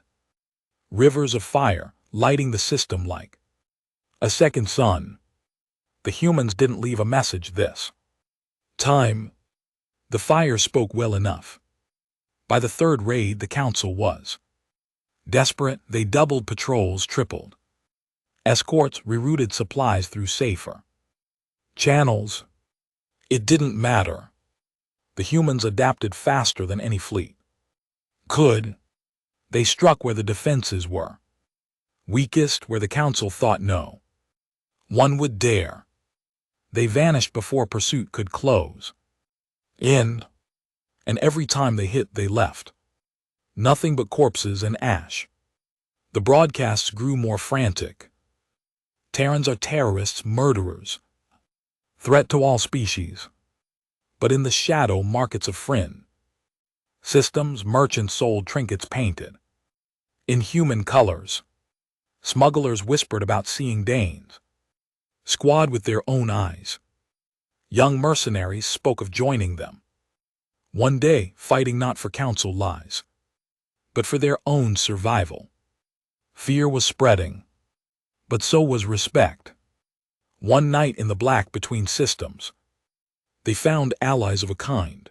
rivers of fire, lighting the system like a second sun. The humans didn't leave a message this time. The fire spoke well enough. By the third raid, the council was desperate. They doubled patrols, tripled escorts, rerouted supplies through safer channels. It didn't matter. The humans adapted faster than any fleet could. They struck where the defenses were weakest, where the council thought no one would dare. They vanished before pursuit could close in, and every time they hit, they left nothing but corpses and ash. The broadcasts grew more frantic. Terrans are terrorists, murderers. threat to all species. But in the shadow markets of Frin, systems, merchants sold trinkets painted in human colors. Smugglers whispered about seeing Danes, squad with their own eyes. Young mercenaries spoke of joining them. One day, fighting not for council lies, but for their own survival. Fear was spreading, but so was respect. One night in the black between systems, they found allies of a kind.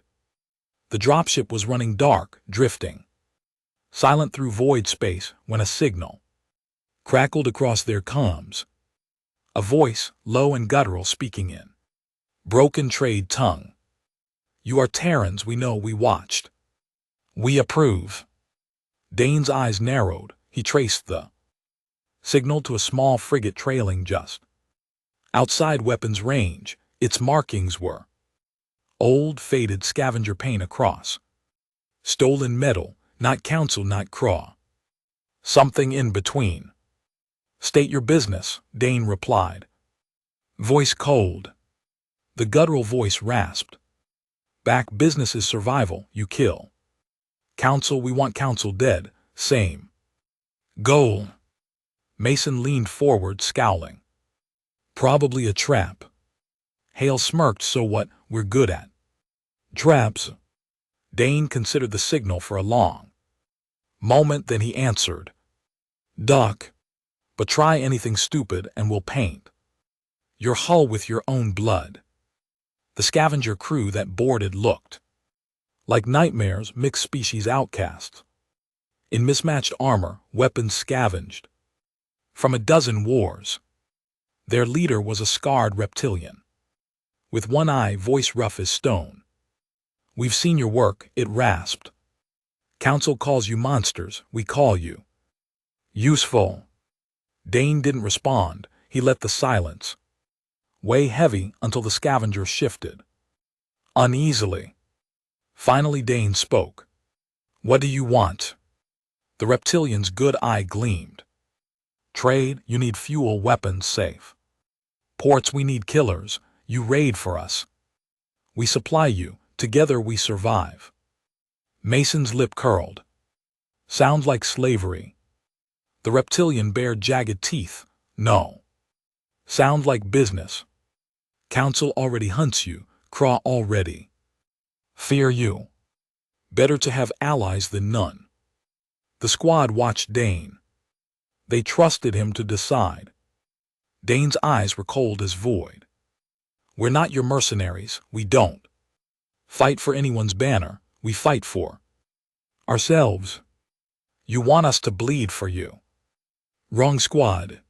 The dropship was running dark, drifting, silent through void space when a signal crackled across their comms. A voice, low and guttural, speaking in broken trade tongue. You are Terrans, we know, we watched. We approve. Dane's eyes narrowed. He traced the signal to a small frigate trailing just outside weapons range. Its markings were old, faded scavenger paint across. Stolen metal, not council, not craw. Something in between. State your business, Dane replied. Voice cold. The guttural voice rasped. Back, business is survival, you kill. Council, we want council dead, same. Goal. Mason leaned forward, scowling. Probably a trap. Hale smirked, so what, we're good at traps. Dane considered the signal for a long moment, then he answered. Duck. But try anything stupid and we'll paint your hull with your own blood. The scavenger crew that boarded looked like nightmares, mixed species outcasts. In mismatched armor, weapons scavenged from a dozen wars. Their leader was a scarred reptilian, with one eye, voice rough as stone. We've seen your work, it rasped. Council calls you monsters, we call you useful. Dane didn't respond. He let the silence weigh heavy until the scavenger shifted uneasily. Finally Dane spoke. What do you want? The reptilian's good eye gleamed. Trade, you need fuel, weapons, safe ports, we need killers, you raid for us. We supply you, together we survive. Mason's lip curled. Sounds like slavery. The reptilian bared jagged teeth. No. Sound like business. Council already hunts you, Craw already fear you. Better to have allies than none. The squad watched Dane. They trusted him to decide. Dane's eyes were cold as void. We're not your mercenaries, we don't fight for anyone's banner, we fight for ourselves. You want us to bleed for you. Wrong squad.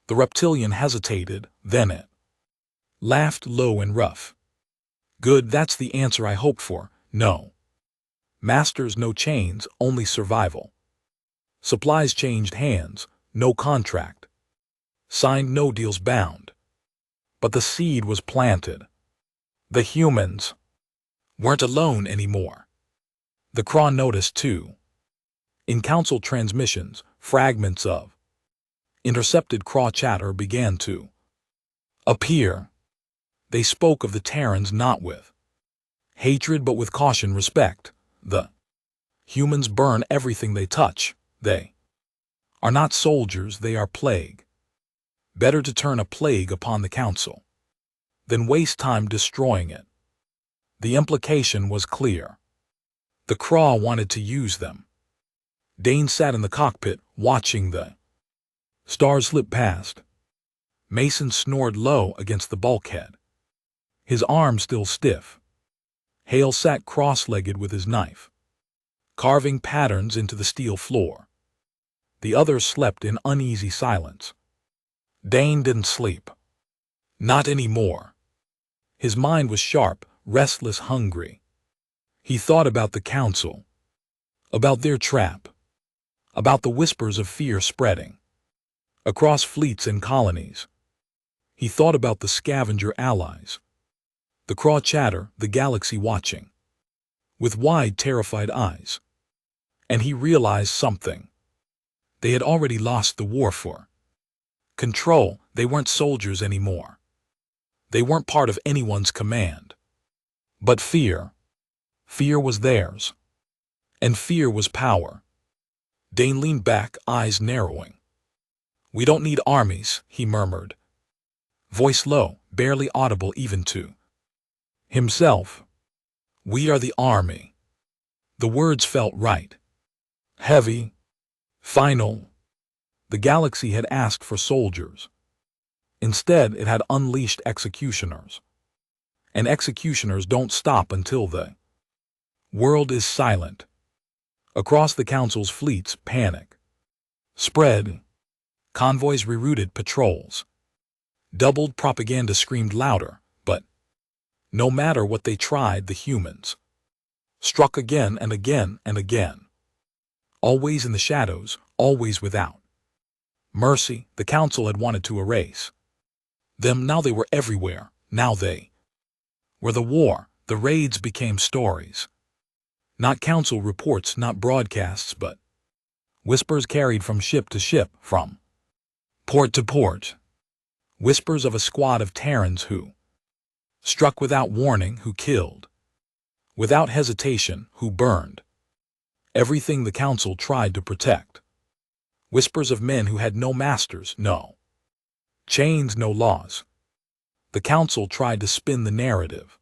The reptilian hesitated, then it laughed low and rough. Good, that's the answer I hoped for. No masters, no chains, only survival. Supplies changed hands, no contract signed, no deals bound. But the seed was planted. The humans weren't alone anymore. The Craw noticed too. In council transmissions, fragments of intercepted Craw chatter began to appear. They spoke of the Terrans not with hatred but with caution, respect. The humans burn everything they touch. They are not soldiers, they are plague. Better to turn a plague upon the council than waste time destroying it. The implication was clear. The Craw wanted to use them. Dane sat in the cockpit, watching the stars slip past. Mason snored low against the bulkhead, his arm still stiff. Hale sat cross-legged with his knife, carving patterns into the steel floor. The others slept in uneasy silence. Dane didn't sleep. Not anymore. His mind was sharp, restless, hungry. He thought about the council, about their trap, about the whispers of fear spreading across fleets and colonies. He thought about the scavenger allies, the Craw chatter, the galaxy watching with wide, terrified eyes. And he realized something. They had already lost the war for control. They weren't soldiers anymore. They weren't part of anyone's command. But fear was theirs. And fear was power. Dane leaned back, eyes narrowing. "We don't need armies," he murmured. Voice low, barely audible even to himself. "We are the army." The words felt right. Heavy. Final. The galaxy had asked for soldiers. Instead, it had unleashed executioners. And executioners don't stop until the world is silent. Across the Council's fleets, panic spread. Convoys rerouted patrols. Doubled propaganda screamed louder, but no matter what they tried, the humans struck again and again and again. Always in the shadows, always without mercy. The Council had wanted to erase them. Now they were everywhere. Now they were the war. The raids became stories. Not Council reports, not broadcasts, but whispers carried from ship to ship, from port to port. Whispers of a squad of Terrans who struck without warning, who killed without hesitation, who burned everything the Council tried to protect. Whispers of men who had no masters, no chains, no laws. The Council tried to spin the narrative.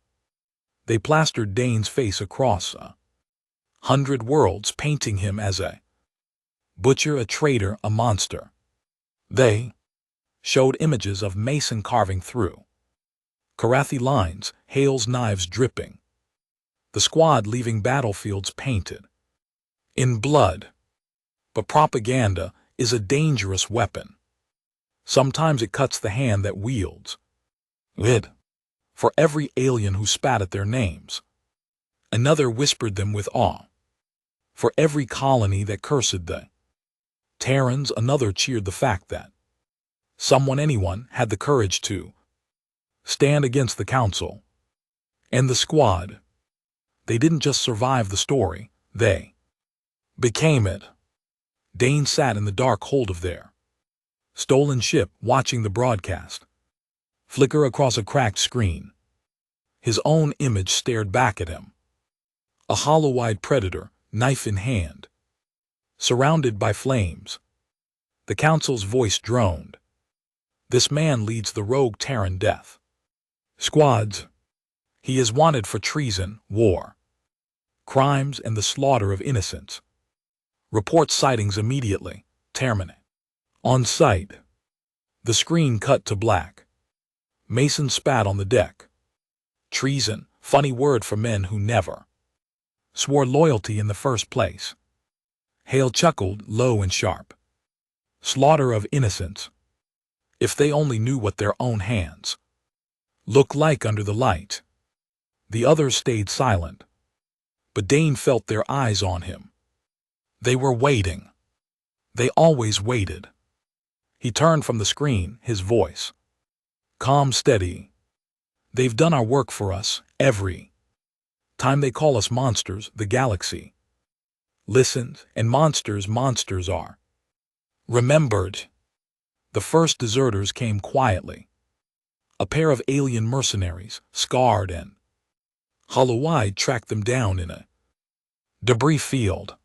They plastered Dane's face across 100 worlds, painting him as a butcher, a traitor, a monster. They showed images of Mason carving through Karathi lines, Hale's knives dripping. The squad leaving battlefields painted in blood. But propaganda is a dangerous weapon. Sometimes it cuts the hand that wields it. For every alien who spat at their names, another whispered them with awe. For every colony that cursed the Terrans, another cheered the fact that someone, anyone, had the courage to stand against the Council. And the squad, they didn't just survive the story, they became it. Dane sat in the dark hold of their stolen ship, watching the broadcast flicker across a cracked screen. His own image stared back at him. A hollow-eyed predator, knife in hand, surrounded by flames. The Council's voice droned. "This man leads the rogue Terran death squads. He is wanted for treason, war, crimes, and the slaughter of innocents. Report sightings immediately. Terminate. On sight." The screen cut to black. Mason spat on the deck. Treason, funny word for men who never swore loyalty in the first place. Hale chuckled, low and sharp. Slaughter of innocents. If they only knew what their own hands looked like under the light. The others stayed silent. But Dane felt their eyes on him. They were waiting. They always waited. He turned from the screen, his voice calm, steady. "They've done our work for us, every time they call us monsters. The galaxy listened, and monsters are remembered." The first deserters came quietly. A pair of alien mercenaries, scarred and hollow-eyed, tracked them down in a debris field.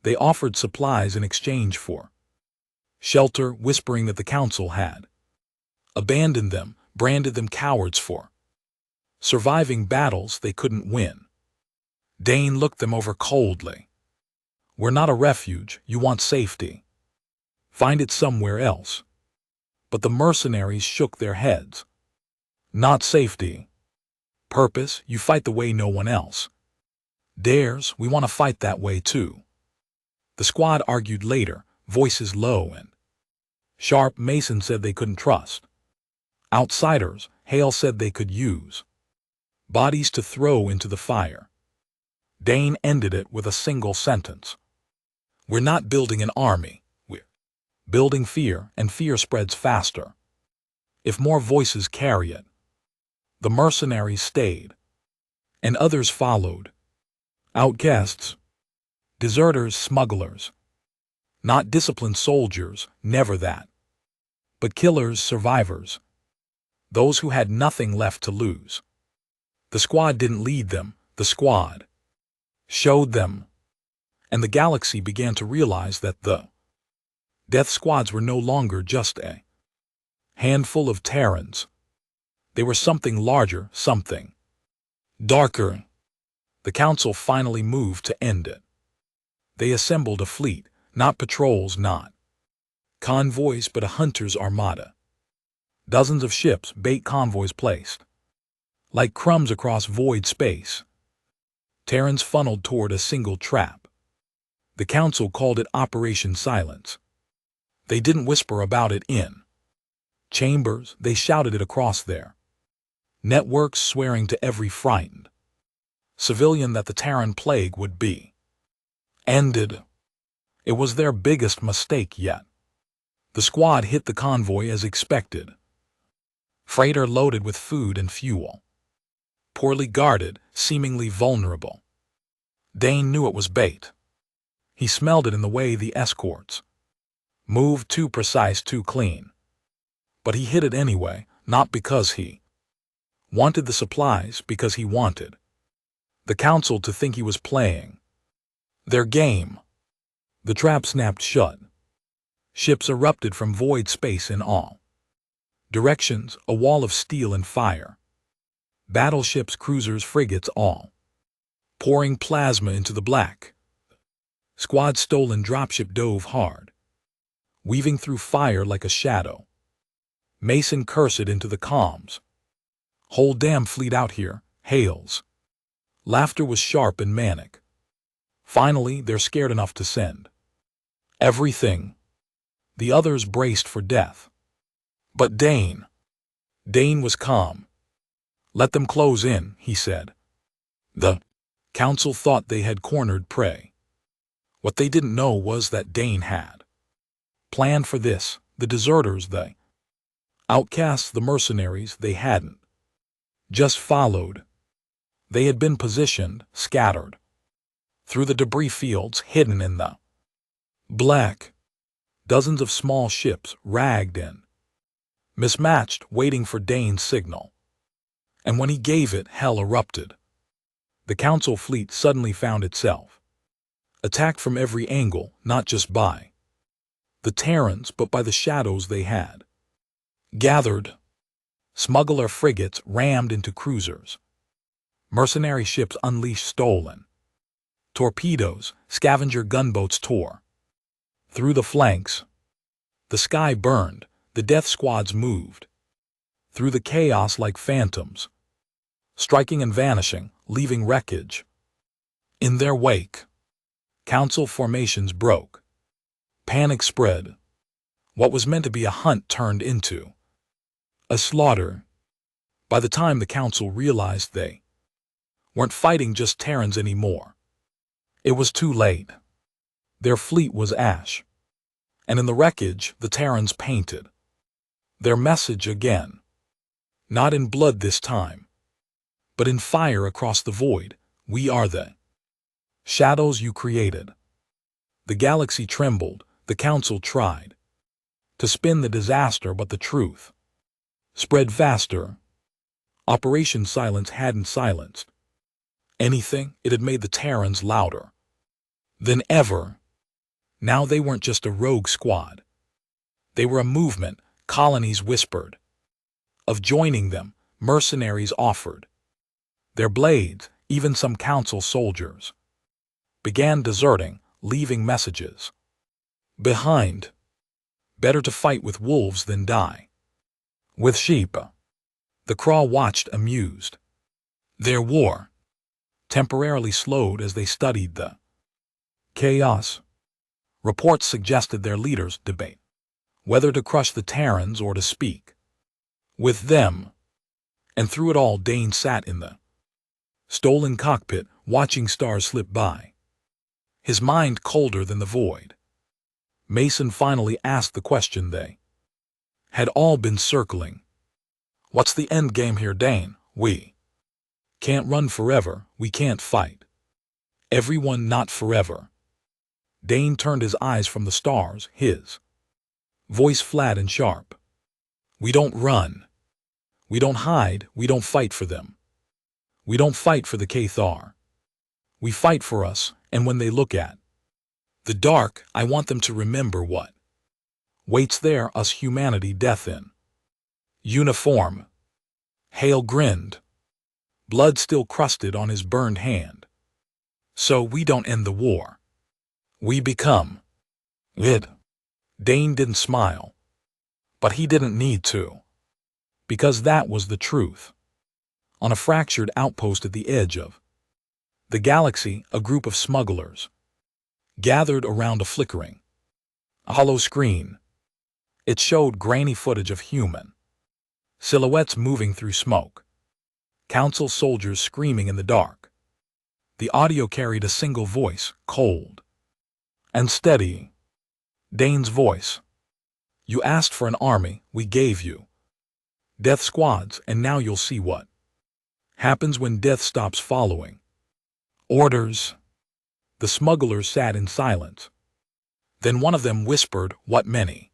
They offered supplies in exchange for shelter, whispering that the Council had abandoned them, branded them cowards for surviving battles they couldn't win. Dane looked them over coldly. "We're not a refuge. You want safety. Find it somewhere else." But the mercenaries shook their heads. "Not safety. Purpose. You fight the way no one else dares. We want to fight that way too." The squad argued later, voices low and sharp. Mason said they couldn't trust outsiders. Hale said they could use bodies to throw into the fire. Dane ended it with a single sentence. "We're not building an army. We're building fear, and fear spreads faster if more voices carry it." The mercenaries stayed, and others followed. Outcasts, deserters, smugglers. Not disciplined soldiers, never that. But killers, survivors. those who had nothing left to lose. The squad didn't lead them, the squad showed them. And the galaxy began to realize that the death squads were no longer just a handful of Terrans. They were something larger, something darker. The Council finally moved to end it. They assembled a fleet, not patrols, not convoys, but a hunter's armada. Dozens of ships, bait convoys placed like crumbs across void space. Terrans funneled toward a single trap. The Council called it Operation Silence. They didn't whisper about it in chambers, they shouted it across their networks, swearing to every frightened civilian that the Terran plague would be ended. It was their biggest mistake yet. The squad hit the convoy as expected. Freighter loaded with food and fuel. Poorly guarded, seemingly vulnerable. Dane knew it was bait. He smelled it in the way the escorts moved, too precise, too clean. But he hit it anyway, not because he wanted the supplies, because he wanted the Council to think he was playing their game. The trap snapped shut. Ships erupted from void space in all directions, a wall of steel and fire. Battleships, cruisers, frigates, all pouring plasma into the black. Squad stolen dropship dove hard, weaving through fire like a shadow. Mason cursed into the comms. Whole damn fleet out here, hails. Laughter was sharp and manic. Finally, they're scared enough to send everything. The others braced for death. But Dane was calm. Let them close in, he said. The Council thought they had cornered prey. What they didn't know was that Dane had planned for this. The deserters, the outcasts, the mercenaries, they hadn't just followed. They had been positioned, scattered through the debris fields, hidden in the black. Dozens of small ships, ragged and mismatched, waiting for Dane's signal. And when he gave it, hell erupted. The Council fleet suddenly found itself attacked from every angle, not just by the Terrans, but by the shadows they had gathered. Smuggler frigates rammed into cruisers. Mercenary ships unleashed stolen torpedoes. Scavenger gunboats tore through the flanks. The sky burned. The death squads moved through the chaos like phantoms, striking and vanishing, leaving wreckage in their wake. Council formations broke. Panic spread. What was meant to be a hunt turned into a slaughter. By the time the Council realized they weren't fighting just Terrans anymore, it was too late. Their fleet was ash. And in the wreckage, the Terrans painted their message again. Not in blood this time, but in fire across the void. We are the shadows you created. The galaxy trembled. The Council tried to spin the disaster, but the truth spread faster. Operation Silence hadn't silenced anything. It had made the Terrans louder than ever. Now they weren't just a rogue squad. They were a movement. Colonies whispered of joining them. Mercenaries offered their blades. Even some Council soldiers began deserting, leaving messages behind. Better to fight with wolves than die with sheep. The Craw watched amused. Their war temporarily slowed as they studied the chaos. Reports suggested their leaders debate whether to crush the Terrans or to speak with them. And through it all, Dane sat in the stolen cockpit, watching stars slip by, his mind colder than the void. Mason finally asked the question they had all been circling. What's the end game here, Dane? We can't run forever. We can't fight everyone, not forever. Dane turned his eyes from the stars, his voice flat and sharp. We don't run. We don't hide, we don't fight for them. We don't fight for the Cathar. We fight for us, and when they look at the dark, I want them to remember what waits there, us humanity, death in uniform. Hale grinned, blood still crusted on his burned hand. So we don't end the war. We become it. Dane didn't smile. But he didn't need to. Because that was the truth. On a fractured outpost at the edge of the galaxy, a group of smugglers gathered around a flickering, hollow screen. It showed grainy footage of human silhouettes moving through smoke. Council soldiers screaming in the dark. The audio carried a single voice, cold and steady. Dane's voice. You asked for an army, we gave you death squads, and now you'll see what happens when death stops following orders. The smugglers sat in silence. Then one of them whispered what many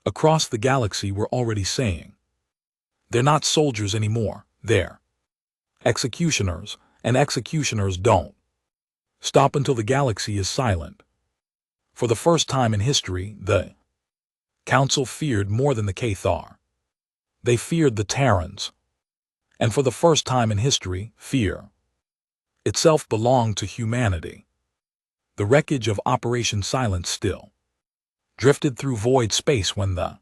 across the galaxy were already saying. They're not soldiers anymore, they're executioners, and executioners don't stop until the galaxy is silent. For the first time in history, the Council feared more than the Cathar. They feared the Terrans. And for the first time in history, fear itself belonged to humanity. The wreckage of Operation Silence Still drifted through void space when the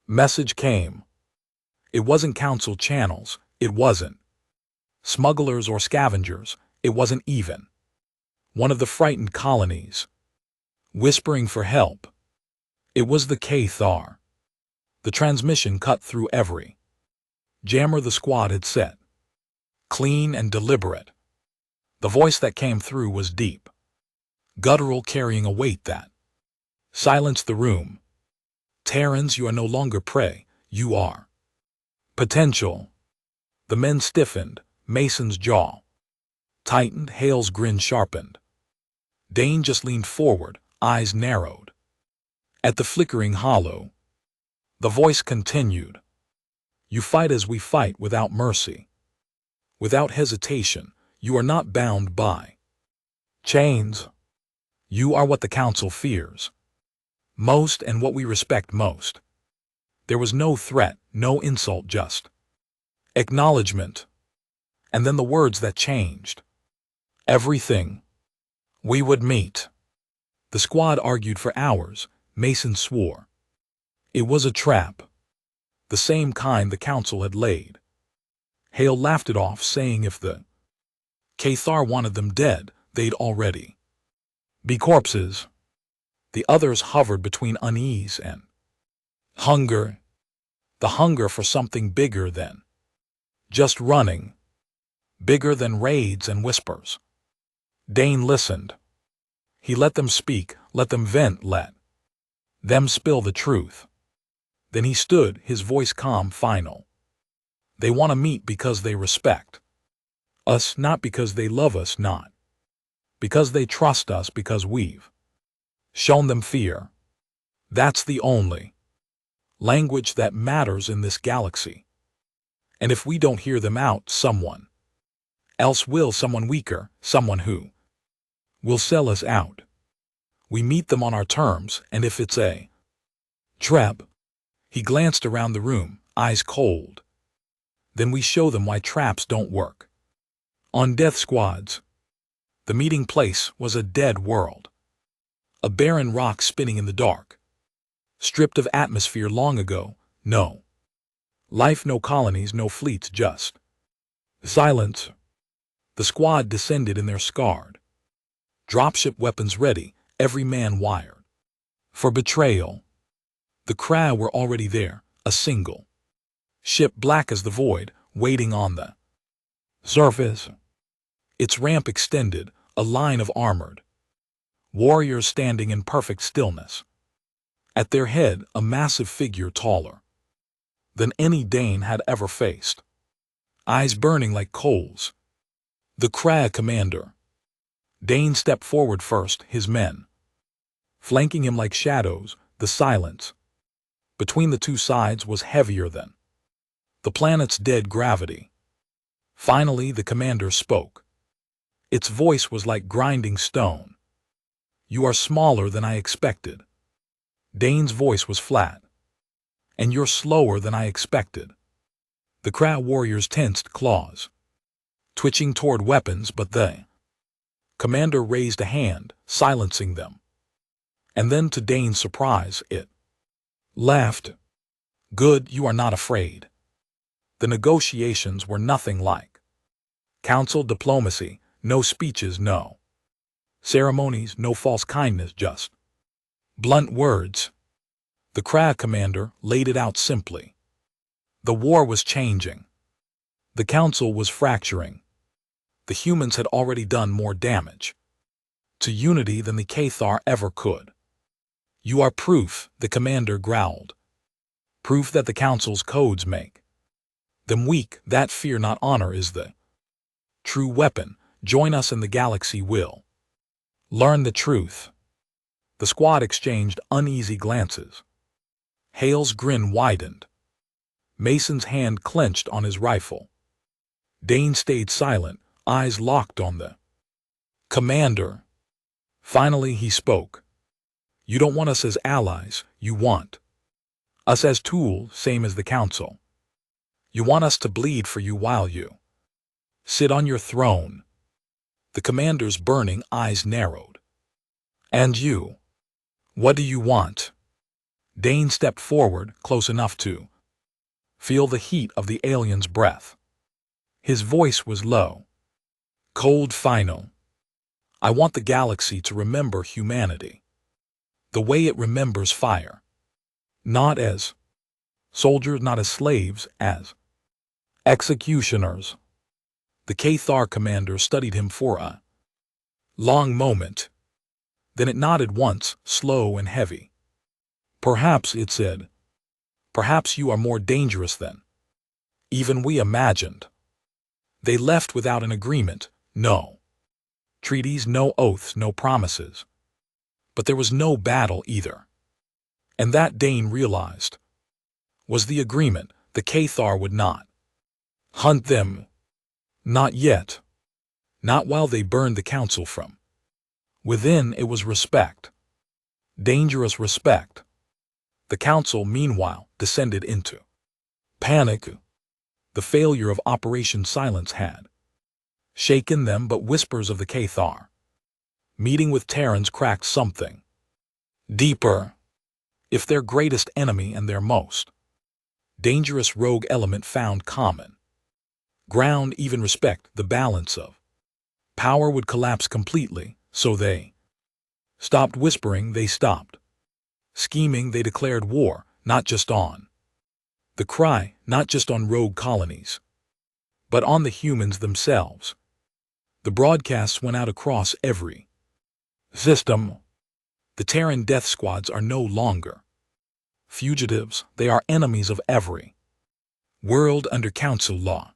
message came. It wasn't Council channels, it wasn't smugglers or scavengers, it wasn't even one of the frightened colonies whispering for help. It was the Cathar. The transmission cut through every jammer the squad had set. Clean and deliberate. The voice that came through was deep, guttural, carrying a weight that silenced the room. Terrans, you are no longer prey, you are potential. The men stiffened, Mason's jaw tightened, Hale's grin sharpened. Dane just leaned forward, eyes narrowed. At the flickering hollow, the voice continued. You fight as we fight, without mercy, without hesitation. You are not bound by chains. You are what the Council fears most and what we respect most. There was no threat, no insult, just acknowledgement. And then the words that changed everything. We would meet. The squad argued for hours. Mason swore it was a trap, the same kind the Council had laid. Hale laughed it off, saying if the Cathar wanted them dead, they'd already be corpses. The others hovered between unease and hunger. The hunger for something bigger than just running, bigger than raids and whispers. Dane listened. He let them speak, let them vent, let them spill the truth. Then he stood, his voice calm, final. They want to meet because they respect us, not because they love us, not because they trust us, because we've shown them fear. That's the only language that matters in this galaxy. And if we don't hear them out, someone else will, someone weaker, someone who will sell us out. We meet them on our terms, and if it's a trap, he glanced around the room, eyes cold. Then we show them why traps don't work. On death squads, the meeting place was a dead world. A barren rock spinning in the dark. Stripped of atmosphere long ago, no life, no colonies, no fleets, just silence. The squad descended in their scarred dropship, weapons ready, every man wired for betrayal. The Kra were already there, a single ship black as the void, waiting on the surface. Its ramp extended, a line of armored warriors standing in perfect stillness. At their head, a massive figure taller than any Dane had ever faced. Eyes burning like coals. The Kra commander. Dane stepped forward first, his men flanking him like shadows. The silence between the two sides was heavier than The planet's dead gravity. Finally, the commander spoke. Its voice was like grinding stone. You are smaller than I expected. Dane's voice was flat. And you're slower than I expected. The Kra warriors tensed claws, twitching toward weapons, but the commander raised a hand, silencing them. And then, to Dane's surprise, it laughed. Good, you are not afraid. The negotiations were nothing like council diplomacy, no speeches, no ceremonies, no false kindness, just blunt words. The Kra commander laid it out simply. The war was changing. The council was fracturing. The humans had already done more damage to unity than the Cathar ever could. You are proof, the commander growled. Proof that the council's codes make them weak, that fear not honor is the true weapon. Join us and the galaxy will learn the truth. The squad exchanged uneasy glances. Hale's grin widened. Mason's hand clenched on his rifle. Dane stayed silent, eyes locked on the commander. Finally he spoke. You don't want us as allies, you want us as tools, same as the council. You want us to bleed for you while you sit on your throne. The commander's burning eyes narrowed. And you? What do you want? Dane stepped forward, close enough to feel the heat of the alien's breath. His voice was low, cold, final. I want the galaxy to remember humanity the way it remembers fire. Not as soldiers, not as slaves, as executioners. The Cathar commander studied him for a long moment. Then it nodded once, slow and heavy. Perhaps, it said. Perhaps you are more dangerous than even we imagined. They left without an agreement, no treaties, no oaths, no promises. But there was no battle either. And that, Dane realized, was the agreement. The Cathar would not hunt them. Not yet. Not while they burned the council from within. It was respect. Dangerous respect. The council, meanwhile, descended into panic. The failure of Operation Silence had shaken them, but whispers of the Cathar meeting with Terrans cracked something deeper. If their greatest enemy and their most dangerous rogue element found common ground, even respect, the balance of power would collapse completely. So they stopped whispering, they stopped scheming, they declared war, not just on the Kra, not just on rogue colonies, but on the humans themselves. The broadcasts went out across every system. The Terran death squads are no longer fugitives, they are enemies of every world under council law.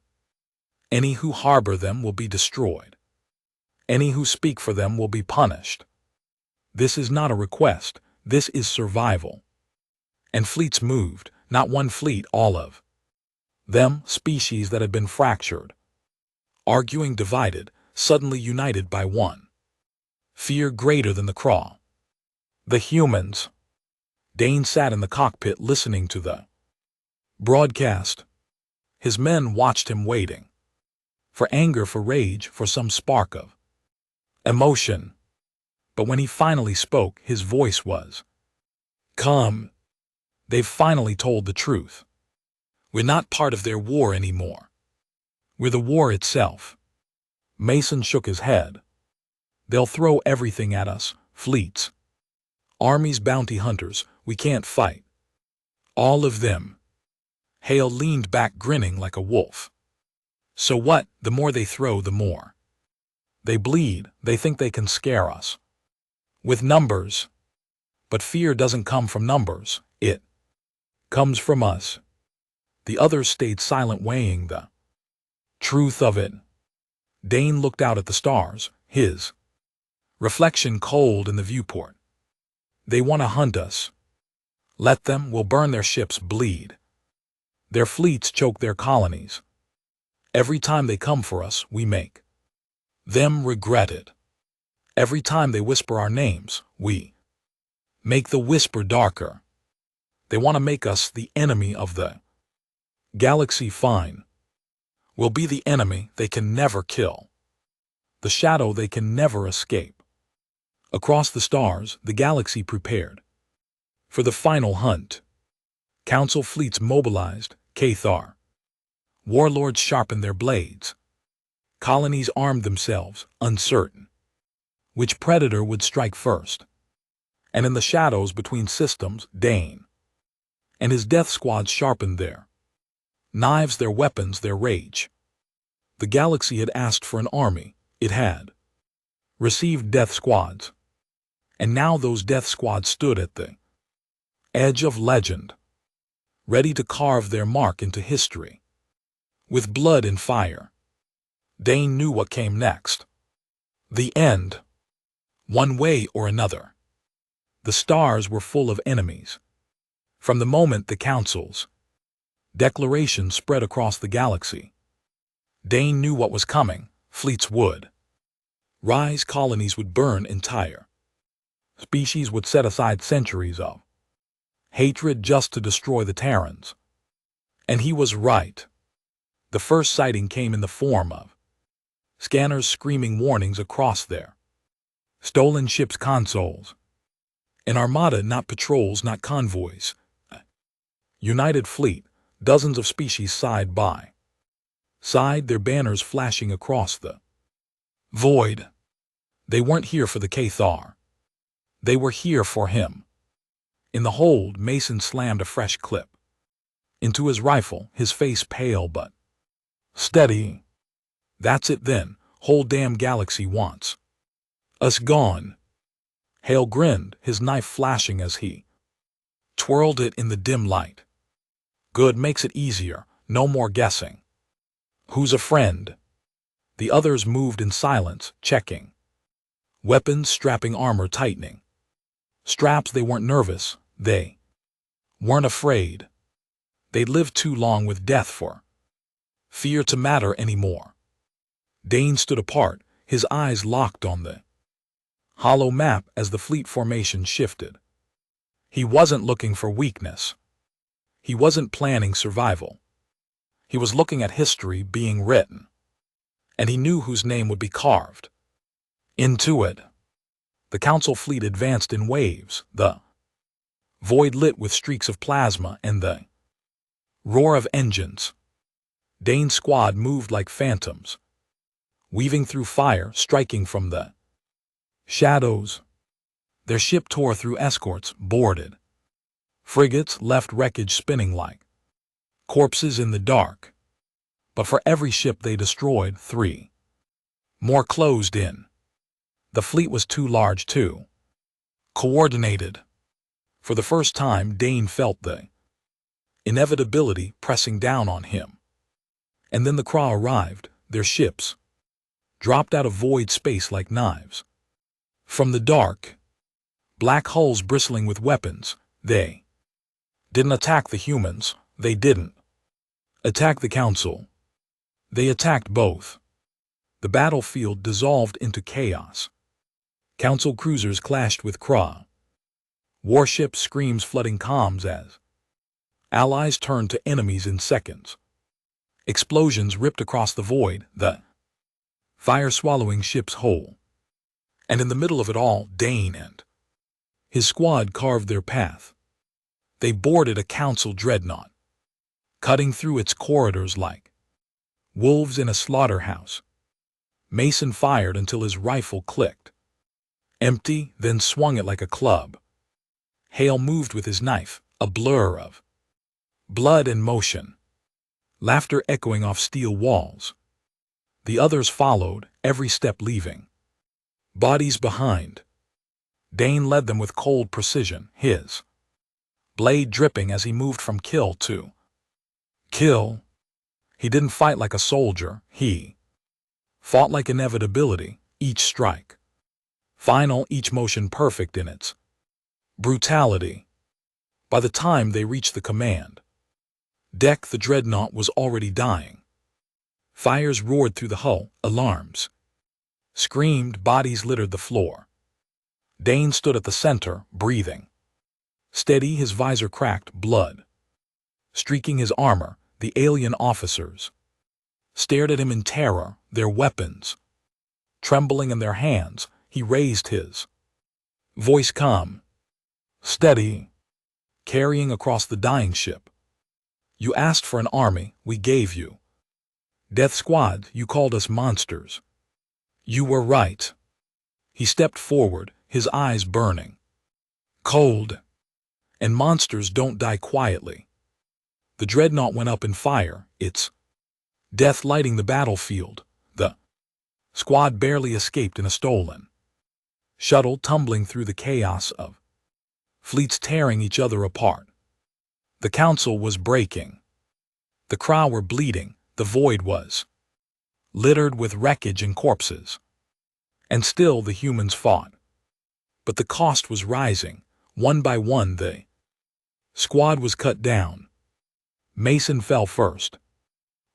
Any who harbor them will be destroyed. Any who speak for them will be punished. This is not a request, this is survival. And fleets moved, not one fleet, all of them, species that had been fractured, arguing, divided, suddenly united by one fear greater than the Kra. The humans. Dane sat in the cockpit listening to the broadcast. His men watched him, waiting for anger, for rage, for some spark of emotion. But when he finally spoke, his voice was calm. They've finally told the truth. We're not part of their war anymore. We're the war itself. Mason shook his head. They'll throw everything at us, fleets, armies, bounty hunters. We can't fight all of them. Hale leaned back, grinning like a wolf. So what? The more they throw, the more they bleed. They think they can scare us with numbers. But fear doesn't come from numbers, it comes from us. The others stayed silent, weighing the truth of it. Dane looked out at the stars, his reflection cold in the viewport. They want to hunt us. Let them, we'll burn their ships, bleed Their fleets choke their colonies. Every time they come for us, we make them regret it. Every time they whisper our names, we make the whisper darker. They want to make us the enemy of the galaxy. Fine. We'll be the enemy they can never kill, the shadow they can never escape. Across the stars, the galaxy prepared for the final hunt. Council fleets mobilized, Cathar. Warlords sharpened their blades. Colonies armed themselves, uncertain which predator would strike first. And in the shadows between systems, Dane and his death squads sharpened their knives, their weapons, their rage. The galaxy had asked for an army. It had received death squads. And now those death squads stood at the edge of legend, ready to carve their mark into history. With blood and fire, Dane knew what came next. The end. One way or another. The stars were full of enemies. From the moment the Council's declaration spread across the galaxy, Dane knew what was coming. Fleets would rise, colonies would burn entire. Species would set aside centuries of hatred just to destroy the Terrans. And he was right. The first sighting came in the form of scanners screaming warnings across their stolen ships' consoles. An armada, not patrols, not convoys. A united fleet, dozens of species side by side, their banners flashing across the void. They weren't here for the Cathar. They were here for him. In the hold, Mason slammed a fresh clip into his rifle, his face pale but steady. That's it then, whole damn galaxy wants us gone. Hale grinned, his knife flashing as he twirled it in the dim light. Good, makes it easier, no more guessing. Who's a friend? The others moved in silence, checking weapons, strapping armor, tightening straps. They weren't nervous, they weren't afraid. They'd lived too long with death for fear to matter anymore. Dane stood apart, his eyes locked on the hollow map as the fleet formation shifted. He wasn't looking for weakness. He wasn't planning survival. He was looking at history being written. And he knew whose name would be carved into it. The Council fleet advanced in waves, the void lit with streaks of plasma and the roar of engines. Dane's squad moved like phantoms, weaving through fire, striking from the shadows. Their ship tore through escorts, boarded frigates, left wreckage spinning like corpses in the dark. But for every ship they destroyed, 3 more closed in. The fleet was too large, too coordinated. For the first time, Dane felt the inevitability pressing down on him. And then the Krah arrived, their ships dropped out of void space like knives. From the dark, black hulls bristling with weapons, they didn't attack the humans, they didn't attack the Council. They attacked both. The battlefield dissolved into chaos. Council cruisers clashed with Krah. Warship screams flooding comms as allies turned to enemies in seconds. Explosions ripped across the void, the fire swallowing ships whole. And in the middle of it all, Dane and his squad carved their path. They boarded a Council dreadnought, cutting through its corridors like wolves in a slaughterhouse. Mason fired until his rifle clicked. Empty, then swung it like a club. Hale moved with his knife, a blur of blood and motion. Laughter echoing off steel walls. The others followed, every step leaving bodies behind. Dane led them with cold precision, his blade dripping as he moved from kill to kill. He didn't fight like a soldier, he fought like inevitability, each strike final, each motion perfect in its brutality. By the time they reached the command Deck the dreadnought was already dying. Fires roared through the hull, alarms screamed, bodies littered the floor. Dane stood at the center, breathing steady, his visor cracked, blood streaking his armor. The alien officers stared at him in terror, their weapons trembling in their hands. He raised his voice calm, steady, carrying across the dying ship. You asked for an army, we gave you. Death Squad, you called us monsters. You were right. He stepped forward, his eyes burning cold. And monsters don't die quietly. The dreadnought went up in fire, its death lighting the battlefield. The squad barely escaped in a stolen shuttle, tumbling through the chaos of fleets tearing each other apart. The council was breaking. The Krau were bleeding. The void was littered with wreckage and corpses. And still the humans fought. But the cost was rising. One by one the squad was cut down. Mason fell first,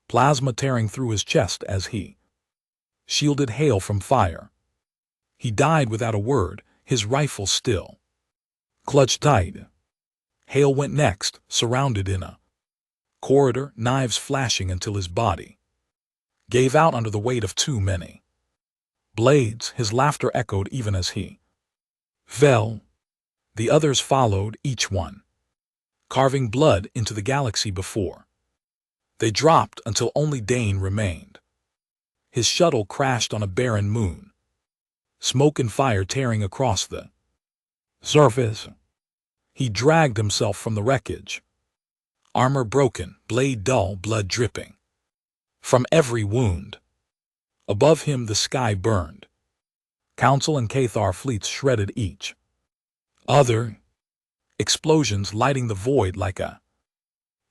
plasma tearing through his chest as he shielded Hale from fire. He died without a word, his rifle still clutched tight. Hale went next, surrounded in a corridor, knives flashing until his body gave out under the weight of too many blades. His laughter echoed even as he fell. The others followed, each one carving blood into the galaxy before they dropped until only Dane remained. His shuttle crashed on a barren moon, smoke and fire tearing across the surface. He dragged himself from the wreckage, armor broken, blade dull, blood dripping from every wound. Above him the sky burned. Council and Cathar fleets shredded each other, explosions lighting the void like a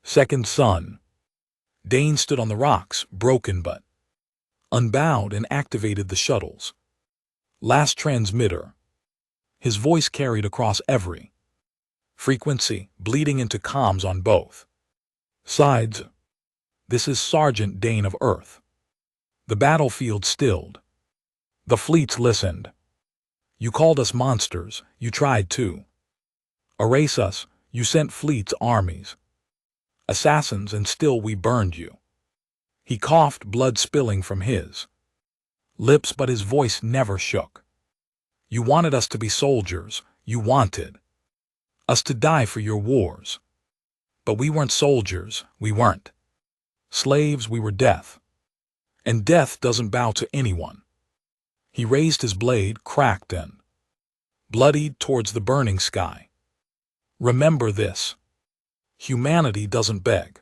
second sun. Dane stood on the rocks, broken but unbowed, and activated the shuttle's last transmitter. His voice carried across every frequency, bleeding into comms on both sides. This is Sergeant Dane of Earth. The battlefield stilled. The fleets listened. You called us monsters, you tried to erase us, you sent fleets, armies, assassins, and still we burned you. He coughed, blood spilling from his lips, but his voice never shook. You wanted us to be soldiers, you wanted us to die for your wars. But we weren't soldiers, we weren't slaves, we were death. And death doesn't bow to anyone. He raised his blade, cracked and bloodied, towards the burning sky. Remember this. Humanity doesn't beg.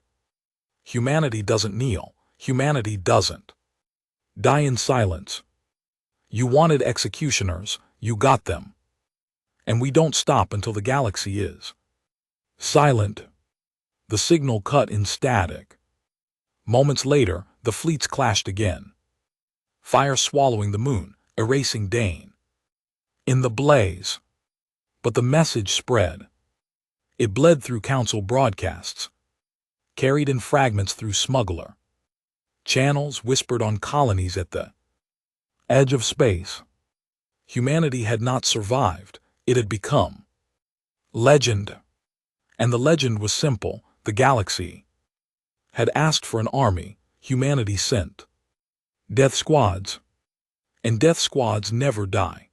Humanity doesn't kneel. Humanity doesn't die in silence. You wanted executioners, you got them. And we don't stop until the galaxy is silent. The signal cut in static. Moments later, the fleets clashed again. Fire swallowing the moon, erasing Dane in the blaze. But the message spread. It bled through council broadcasts, carried in fragments through smuggler channels, whispered on colonies at the edge of space. Humanity had not survived, it had become legend. And the legend was simple: the galaxy had asked for an army, humanity sent death squads. And death squads never die.